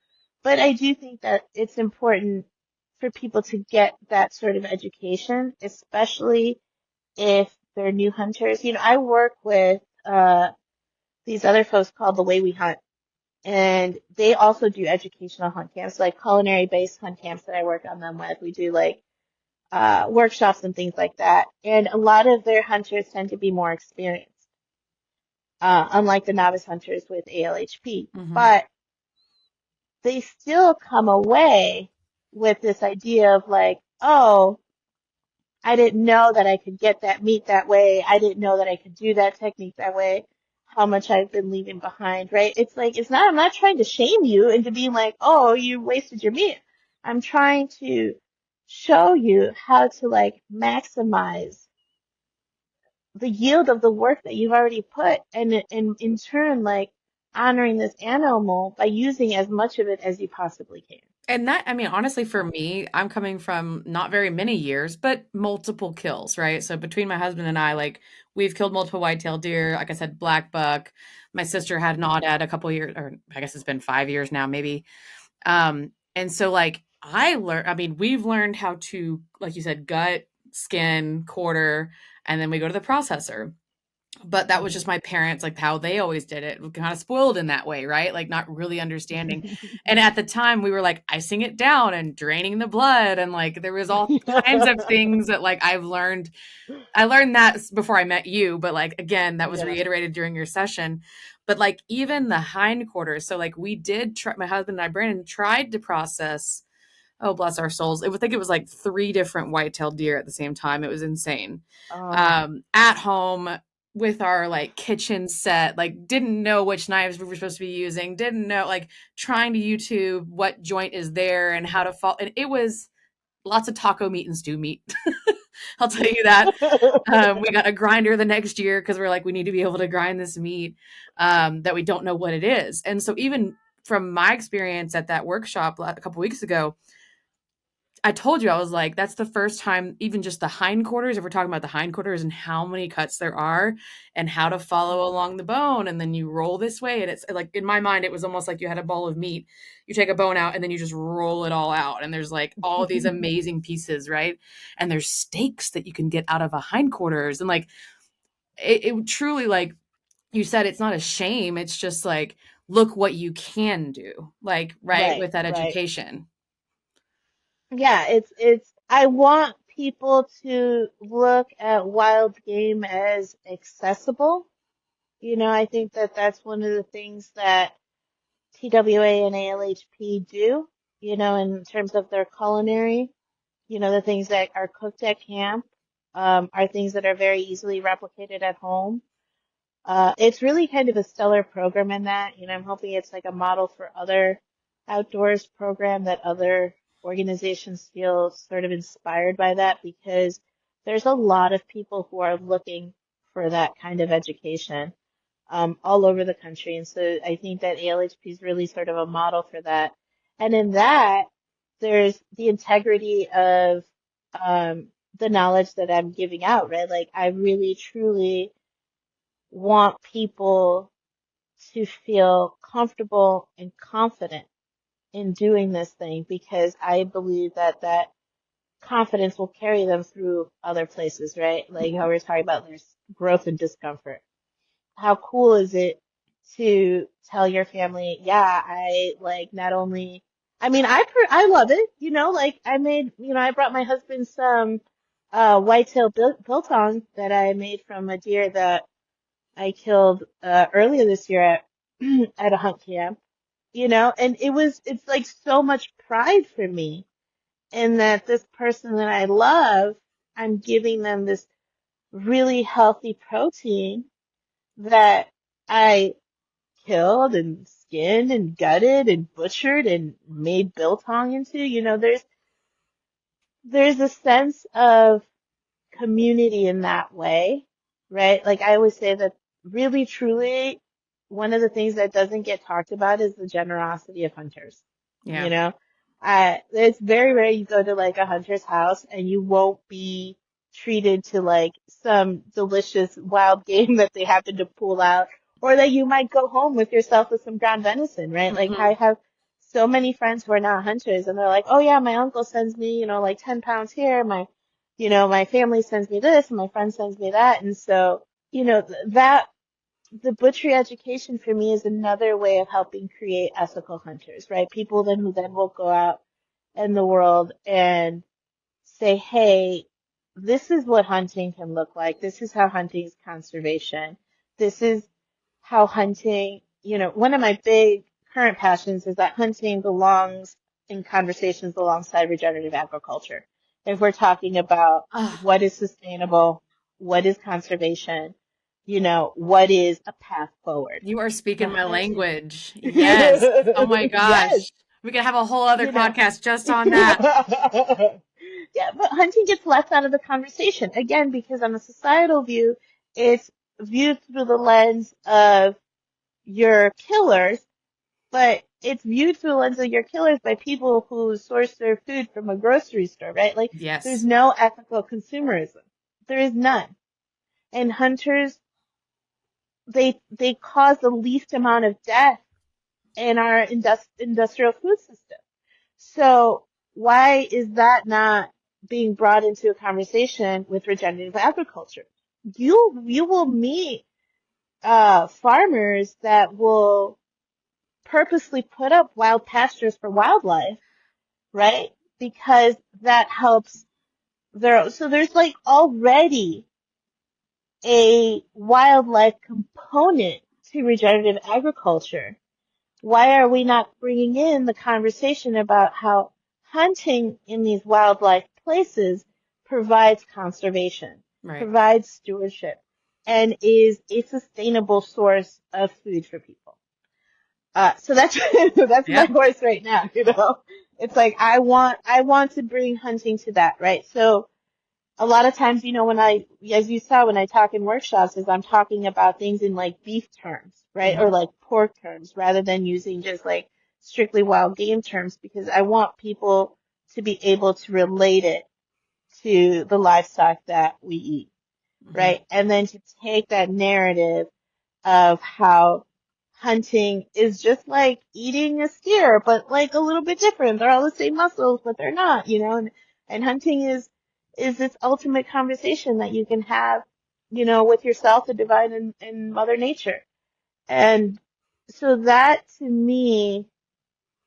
Speaker 1: but I do think that it's important for people to get that sort of education, especially if they're new hunters. I work with these other folks called The Way We Hunt, and they also do educational hunt camps, like culinary based hunt camps that I work on them with. We do like workshops and things like that. And a lot of their hunters tend to be more experienced, unlike the novice hunters with ALHP.
Speaker 2: Mm-hmm.
Speaker 1: But they still come away with this idea of like, oh, I didn't know that I could get that meat that way. I didn't know that I could do that technique that way. How much I've been leaving behind, right? It's like, I'm not trying to shame you into being like, oh, you wasted your meat. I'm trying to show you how to like maximize the yield of the work that you've already put and in turn, like honoring this animal by using as much of it as you possibly can.
Speaker 2: And that, I mean, honestly, for me, I'm coming from not very many years, but multiple kills, right? So between my husband and I, like, we've killed multiple whitetail deer. Like I said, black buck. My sister had an aoudad a couple years, or I guess it's been 5 years now, maybe. And so, like, I mean, we've learned how to, like you said, gut, skin, quarter, and then we go to the processor. But that was just my parents, like, how they always did it. We're kinda spoiled in that way, right? Like, not really understanding. And at the time, we were, like, icing it down and draining the blood, and, like, there was all kinds of things that, like, I learned that before I met you, but, like, again, that was
Speaker 1: Yeah.
Speaker 2: reiterated during your session. But, like, even the hindquarters, so, like, we did try my husband and I, Brandon, tried to process, oh, bless our souls. I think it was like 3 different white-tailed deer at the same time. It was insane.
Speaker 1: Oh.
Speaker 2: At home with our, like, kitchen set, like, didn't know which knives we were supposed to be using, didn't know, like, trying to YouTube what joint is there and how to and it was lots of taco meat and stew meat. I'll tell you that. We got a grinder the next year because we're like, we need to be able to grind this meat that we don't know what it is. And so even from my experience at that workshop a couple weeks ago, I told you, I was like, that's the first time, even just the hindquarters, if we're talking about the hindquarters and how many cuts there are and how to follow along the bone. And then you roll this way. And it's like, in my mind, it was almost like you had a ball of meat. You take a bone out and then you just roll it all out. And there's like all these amazing pieces, right? And there's steaks that you can get out of a hindquarters. And like, it truly, like you said, it's not a shame. It's just like, look what you can do, like, right,
Speaker 1: Right,
Speaker 2: with that
Speaker 1: right.
Speaker 2: education.
Speaker 1: Yeah, I want people to look at wild game as accessible. I think that that's one of the things that TWA and ALHP do, in terms of their culinary. The things that are cooked at camp, are things that are very easily replicated at home. It's really kind of a stellar program in that. I'm hoping it's like a model for other outdoors program that other organizations feel sort of inspired by that because there's a lot of people who are looking for that kind of education all over the country. And so I think that ALHP is really sort of a model for that. And in that, there's the integrity of the knowledge that I'm giving out, right? Like I really truly want people to feel comfortable and confident in doing this thing because I believe that that confidence will carry them through other places, right? Like how we were talking about there's growth and discomfort. How cool is it to tell your family, yeah, I like not only, I mean, I love it, like I made, I brought my husband some whitetail biltong that I made from a deer that I killed earlier this year at at a hunt camp, and it's like so much pride for me in that this person that I love, I'm giving them this really healthy protein that I killed and skinned and gutted and butchered and made biltong into. There's a sense of community in that way, right? Like I always say that really truly one of the things that doesn't get talked about is the generosity of hunters.
Speaker 2: Yeah.
Speaker 1: You know, it's very rare you go to like a hunter's house and you won't be treated to like some delicious wild game that they happen to pull out, or that you might go home with yourself with some ground venison, right? Like
Speaker 2: Mhm.
Speaker 1: I have so many friends who are not hunters and they're like, oh yeah, my uncle sends me, like 10 pounds here. My family sends me this and my friend sends me that. And so, that the butchery education for me is another way of helping create ethical hunters, right? People then who then will go out in the world and say, hey, this is what hunting can look like. This is how hunting is conservation. This is how hunting, one of my big current passions is that hunting belongs in conversations alongside regenerative agriculture. If we're talking about
Speaker 2: Oh,
Speaker 1: what is sustainable, what is conservation, what is a path forward.
Speaker 2: you are
Speaker 1: The
Speaker 2: speaking my
Speaker 1: hunting.
Speaker 2: language. Yes. Oh my
Speaker 1: Yes,
Speaker 2: gosh. We could have a whole other
Speaker 1: you know.
Speaker 2: podcast just on that.
Speaker 1: Yeah, but hunting gets left out of the conversation again because on a societal view, it's viewed through the lens of your killers, but it's viewed through the lens of your killers by people who source their food from a grocery store, right? Like, there's
Speaker 2: Yes.
Speaker 1: no ethical consumerism. There is none. And hunters, they cause the least amount of death in our industrial food system. So why is that not being brought into a conversation with regenerative agriculture? You will meet farmers that will purposely put up wild pastures for wildlife, right? Because that helps so there's like already a wildlife component to regenerative agriculture. Why are we not bringing in the conversation about how hunting in these wildlife places provides conservation,
Speaker 2: Right.
Speaker 1: provides stewardship, and is a sustainable source of food for people? So that's that's my
Speaker 2: Yeah.
Speaker 1: voice right now. It's like I want to bring hunting to that, right? So a lot of times, as you saw when I talk in workshops, is I'm talking about things in like beef terms, right?
Speaker 2: Hmm.
Speaker 1: Or like pork terms rather than using just like strictly wild game terms because I want people to be able to relate it to the livestock that we eat,
Speaker 2: Hmm.
Speaker 1: right? And then to take that narrative of how hunting is just like eating a steer, but like a little bit different. They're all the same muscles, but they're not, and hunting is this ultimate conversation that you can have, with yourself, the divine and Mother Nature. And so that to me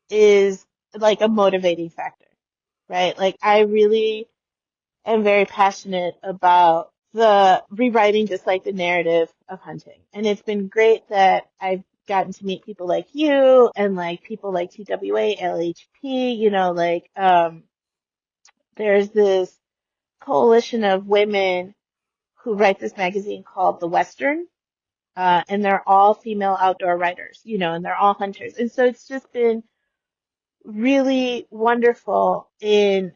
Speaker 1: is like a motivating factor, right? Like I really am very passionate about the rewriting just like the narrative of hunting. And it's been great that I've gotten to meet people like you and like people like TWA, LHP, there's this coalition of women who write this magazine called The Western. And they're all female outdoor writers, and they're all hunters. And so it's just been really wonderful in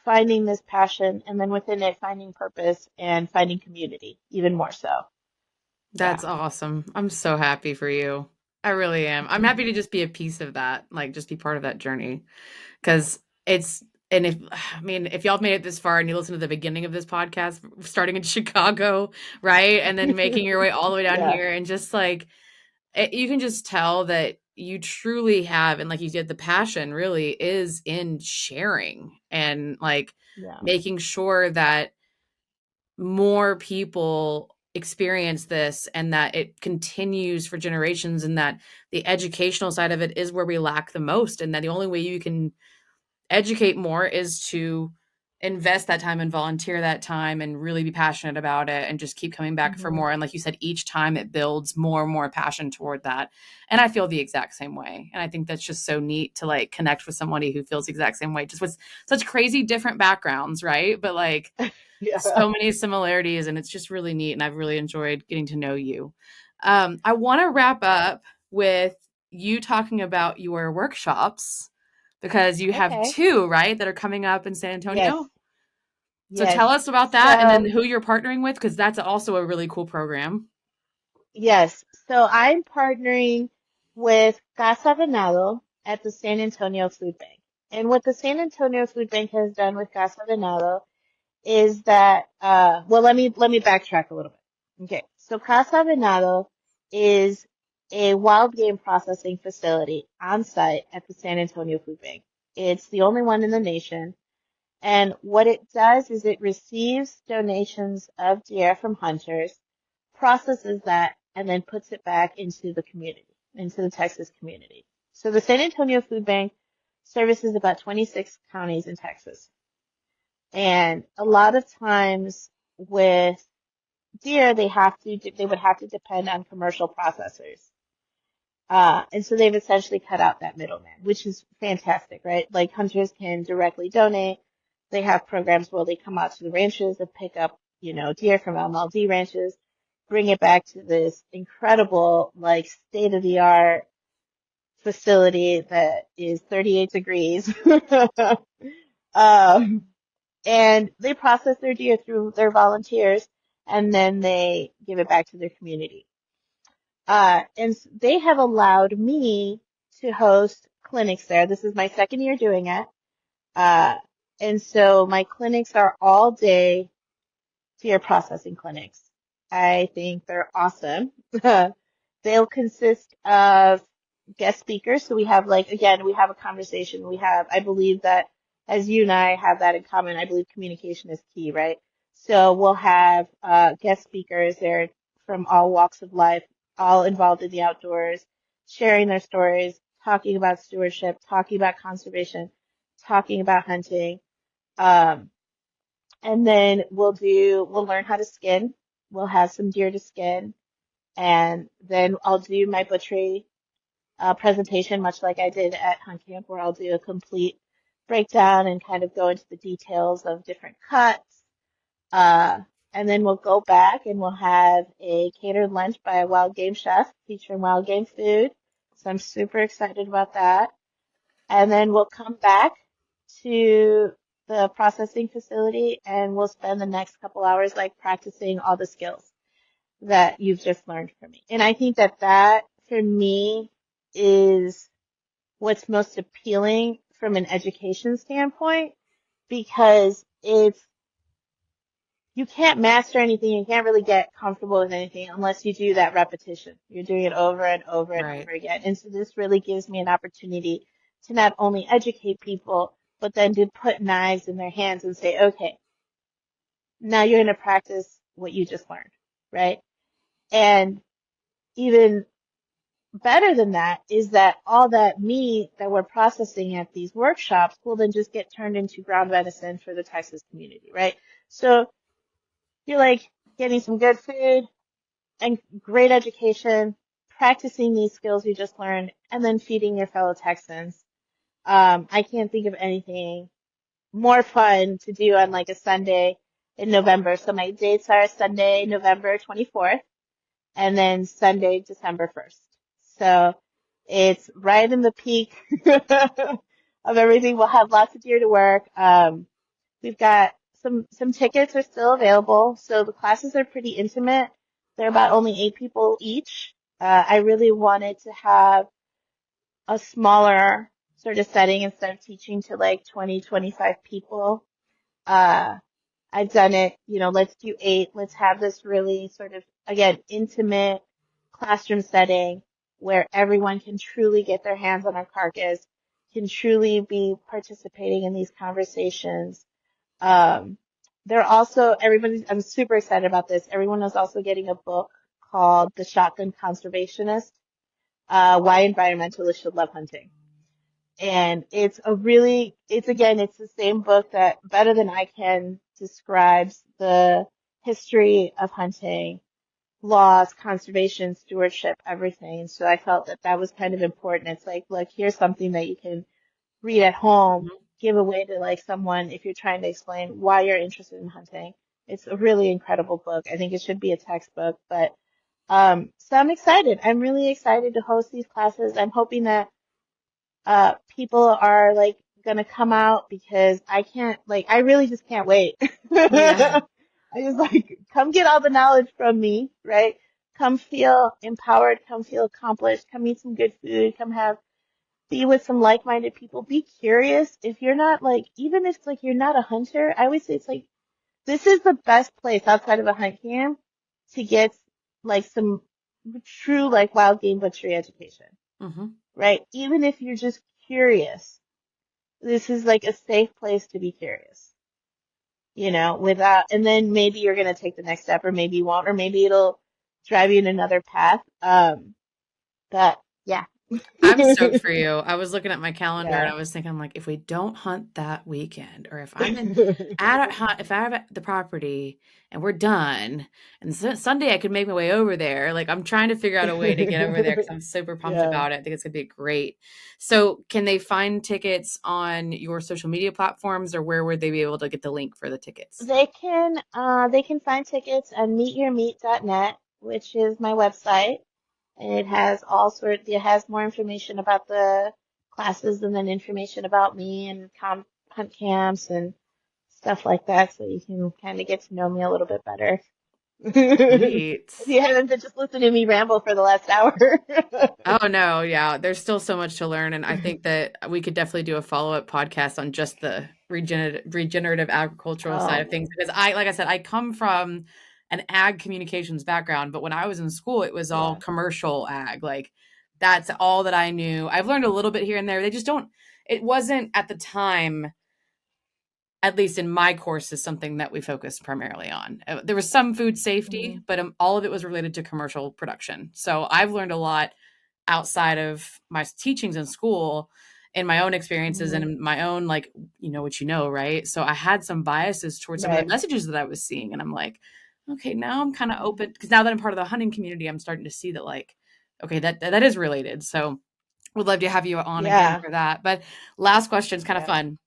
Speaker 1: finding this passion and then within it finding purpose and finding community even more so. Yeah.
Speaker 2: That's awesome. I'm so happy for you. I really am. I'm happy to just be a piece of that, like just be part of that journey. Because it's, and if, I mean, if y'all made it this far and you listen to the beginning of this podcast, starting in Chicago, right? And then making your way all the way down
Speaker 1: Yeah.
Speaker 2: here and just like, you can just tell that you truly have, and like you said, the passion really is in sharing and like
Speaker 1: Yeah.
Speaker 2: making sure that more people experience this and that it continues for generations, and that the educational side of it is where we lack the most, and that the only way you can educate more is to invest that time and volunteer that time and really be passionate about it and just keep coming back for
Speaker 1: Hmm.
Speaker 2: more. And like you said, each time it builds more and more passion toward that. And I feel the exact same way. And I think that's just so neat to like connect with somebody who feels the exact same way, just with such crazy different backgrounds, right? But like
Speaker 1: Yeah.
Speaker 2: so many similarities, and it's just really neat. And I've really enjoyed getting to know you. I want to wrap up with you talking about your workshops because you have
Speaker 1: Okay.
Speaker 2: two, right, that are coming up in San
Speaker 1: Yes.
Speaker 2: Antonio. So
Speaker 1: Yes.
Speaker 2: tell us about that and then
Speaker 1: So,
Speaker 2: who you're partnering with, because that's also a really cool program.
Speaker 1: yes. So I'm partnering with Casa Venado at the San Antonio Food Bank. And what the San Antonio Food Bank has done with Casa Venado is that well let me backtrack a little bit. Okay. So Casa Venado is a wild game processing facility on site at the San Antonio Food Bank. It's the only one in the nation. And what it does is it receives donations of deer from hunters, processes that, and then puts it back into the community, into the Texas community. So the San Antonio Food Bank services about 26 counties in Texas. And a lot of times with deer, they would have to depend on commercial processors. And so they've essentially cut out that middleman, which is fantastic, right? Like hunters can directly donate. They have programs where they come out to the ranches and pick up, deer from MLD ranches, bring it back to this incredible, like state-of-the-art facility that is 38 degrees. um, and they process their deer through their volunteers, and then they give it back to their community. They have allowed me to host clinics there. This is my second year doing it. Uh, and so my clinics are all day deer processing clinics. I think they're awesome. They'll consist of guest speakers. So we have we have a conversation. I believe that as you and I have that in common, I believe communication is key, right? So we'll have guest speakers there from all walks of life, all involved in the outdoors, sharing their stories, talking about stewardship, talking about conservation, talking about hunting. Um, and then we'll learn how to skin. We'll have some deer to skin. And then I'll do my butchery presentation, much like I did at Hunt Camp, where I'll do a complete breakdown and kind of go into the details of different cuts. And then we'll go back and we'll have a catered lunch by a wild game chef featuring wild game food. So I'm super excited about that. And then we'll come back to the processing facility and we'll spend the next couple hours like practicing all the skills that you've just learned from me. And I think that for me is what's most appealing from an education standpoint, because you can't master anything. You can't really get comfortable with anything unless you do that repetition. You're doing it over and over and
Speaker 2: Right.
Speaker 1: over again. And so this really gives me an opportunity to not only educate people, but then to put knives in their hands and say, okay, now you're going to practice what you just learned, right? And even better than that is that all that meat that we're processing at these workshops will then just get turned into ground venison for the Texas community, right? So you're like getting some good food and great education, practicing these skills you just learned, and then feeding your fellow Texans. I can't think of anything more fun to do on like a Sunday in November. So my dates are Sunday, November 24th, and then Sunday, December 1st. So it's right in the peak of everything. We'll have lots of deer to work. We've got some tickets are still available. So the classes are pretty intimate. They're about only 8 people each. I really wanted to have a smaller sort of setting instead of teaching to like 20, 25 people. Uh, I've done it, let's do 8. Let's have this really sort of, again, intimate classroom setting where everyone can truly get their hands on a carcass, can truly be participating in these conversations. Um, I'm super excited about this. Everyone is also getting a book called The Shotgun Conservationist, Why Environmentalists Should Love Hunting. And it's the same book that better than I can describes the history of hunting, laws, conservation, stewardship, everything. So I felt that was kind of important. It's like, look, here's something that you can read at home, give away to like someone if you're trying to explain why you're interested in hunting. It's a really incredible book. I think it should be a textbook, but so I'm excited. I'm really excited to host these classes. I'm hoping that people are like gonna come out because I really just can't wait.
Speaker 2: Yeah.
Speaker 1: I just like, come get all the knowledge from me, right? Come feel empowered, come feel accomplished, come eat some good food, be with some like-minded people, be curious. If you're not like, even if like you're not a hunter, I always say it's like, this is the best place outside of a hunt camp to get like some true like wild game butchery education,
Speaker 2: Mm-hmm.
Speaker 1: right? Even if you're just curious, this is like a safe place to be curious, and then maybe you're going to take the next step or maybe you won't, or maybe it'll drive you in another path. But yeah,
Speaker 2: I'm stoked for you. I was looking at my calendar and
Speaker 1: Yeah.
Speaker 2: I was thinking, like, if we don't hunt that weekend, or if I'm in at a hunt, if I'm at the property and we're done, and Sunday I could make my way over there. Like, I'm trying to figure out a way to get over there because I'm super pumped
Speaker 1: Yeah.
Speaker 2: about it. I think it's gonna be great. So, can they find tickets on your social media platforms, or where would they be able to get the link for the tickets?
Speaker 1: They can find tickets on meetyourmeat.net, which is my website. And it has more information about the classes and then information about me and hunt camps and stuff like that, so you can kind of get to know me a little bit better.
Speaker 2: Sweet.
Speaker 1: If you haven't been just listening to me ramble for the last hour.
Speaker 2: Oh no, yeah, there's still so much to learn, and I think that we could definitely do a follow-up podcast on just the regenerative agricultural side
Speaker 1: Oh
Speaker 2: of things
Speaker 1: man.
Speaker 2: because like I said, I come from an ag communications background, but when I was in school, it was all
Speaker 1: Yeah.
Speaker 2: commercial ag. Like that's all that I knew. I've learned a little bit here and there. They just don't. It wasn't at the time, at least in my course, is something that we focused primarily on. There was some food safety,
Speaker 1: Mhm.
Speaker 2: but all of it was related to commercial production. So I've learned a lot outside of my teachings in school in my own experiences and
Speaker 1: Mhm.
Speaker 2: in my own, like, you know what you know, right? So I had some biases towards some of the
Speaker 1: Right.
Speaker 2: messages that I was seeing. And I'm like, okay, now I'm kind of
Speaker 1: Mhm.
Speaker 2: open because now that I'm part of the hunting community, I'm starting to see that, like, okay, that is related. So would love to have you on again
Speaker 1: Yeah.
Speaker 2: for that. But last question is kind of
Speaker 1: Yeah.
Speaker 2: fun.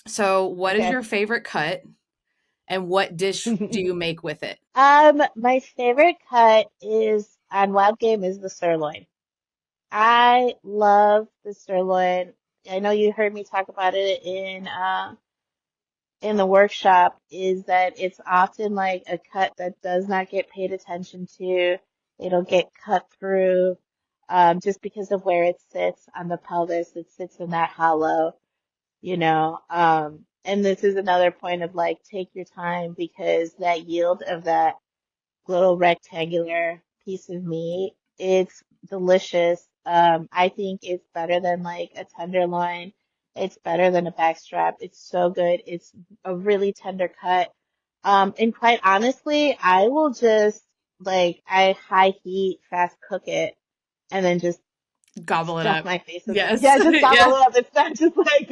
Speaker 2: So, what is
Speaker 1: Okay.
Speaker 2: your favorite cut and what dish do you make with it?
Speaker 1: My favorite cut is on wild game is the sirloin. I love the sirloin. I know you heard me talk about it in the workshop, is that it's often like a cut that does not get paid attention to. It'll get cut through just because of where it sits on the pelvis. It sits in that hollow, you know. And this is another point of like take your time because that yield of that little rectangular piece of meat. It's delicious. I think it's better than like a tenderloin. It's better than a backstrap. It's so good. It's a really tender cut. And quite honestly, I will just I high heat, fast cook it, and then just
Speaker 2: Gobble it
Speaker 1: stuff
Speaker 2: up.
Speaker 1: my face with it.
Speaker 2: Yes.
Speaker 1: Yeah, just
Speaker 2: Yeah.
Speaker 1: gobble it up. It's not just like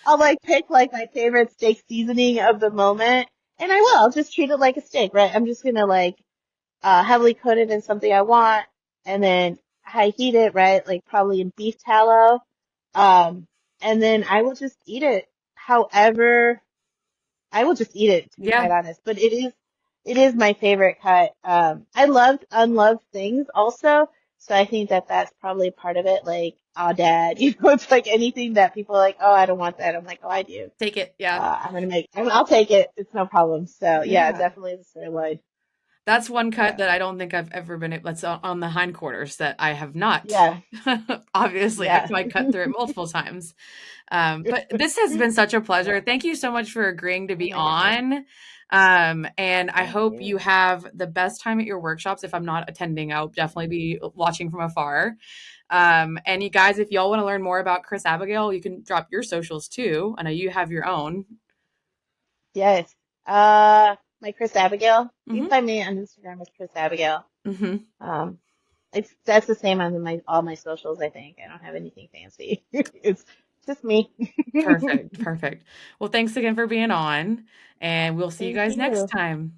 Speaker 1: I'll like pick like my favorite steak seasoning of the moment, and I will. I'll just treat it like a steak, right? I'm just gonna heavily coat it in something I want, and then high heat it, right? Like probably in beef tallow, um, and then I will just eat it. However, I will just eat it to be
Speaker 2: Yeah.
Speaker 1: quite honest. But it is my favorite cut. I loved unloved things also, so I think that that's probably part of it. Like, oh, dad, it's like anything that people are like, oh, I don't want that. I'm like, oh, I do.
Speaker 2: Take it. Yeah.
Speaker 1: I'll take it. It's no problem. So yeah,
Speaker 2: Yeah.
Speaker 1: definitely the sirloin.
Speaker 2: That's one cut
Speaker 1: Yeah,
Speaker 2: that I don't think I've ever been that's on the hindquarters that I have not.
Speaker 1: yeah,
Speaker 2: Obviously, I've
Speaker 1: yeah.
Speaker 2: tried cut through it multiple times. But this has been such a pleasure.
Speaker 1: Yeah.
Speaker 2: Thank you so much for agreeing to
Speaker 1: Oh
Speaker 2: be
Speaker 1: my gosh.
Speaker 2: on. And I
Speaker 1: Thank
Speaker 2: hope you
Speaker 1: you.
Speaker 2: have the best time at your workshops. If I'm not attending, I'll definitely be watching from afar. And you guys, if y'all want to learn more about Kriss-Abigail, you can drop your socials too. I know you have your own.
Speaker 1: Yes. My Kriss-Abigail. You can
Speaker 2: Hmm.
Speaker 1: find me on Instagram as Kriss-Abigail.
Speaker 2: Hmm.
Speaker 1: Um, that's the same on my all my socials, I think. I don't have anything fancy. It's just me.
Speaker 2: Perfect. Perfect. Well, thanks again for being on, and we'll see you
Speaker 1: Thank
Speaker 2: guys next
Speaker 1: you.
Speaker 2: time.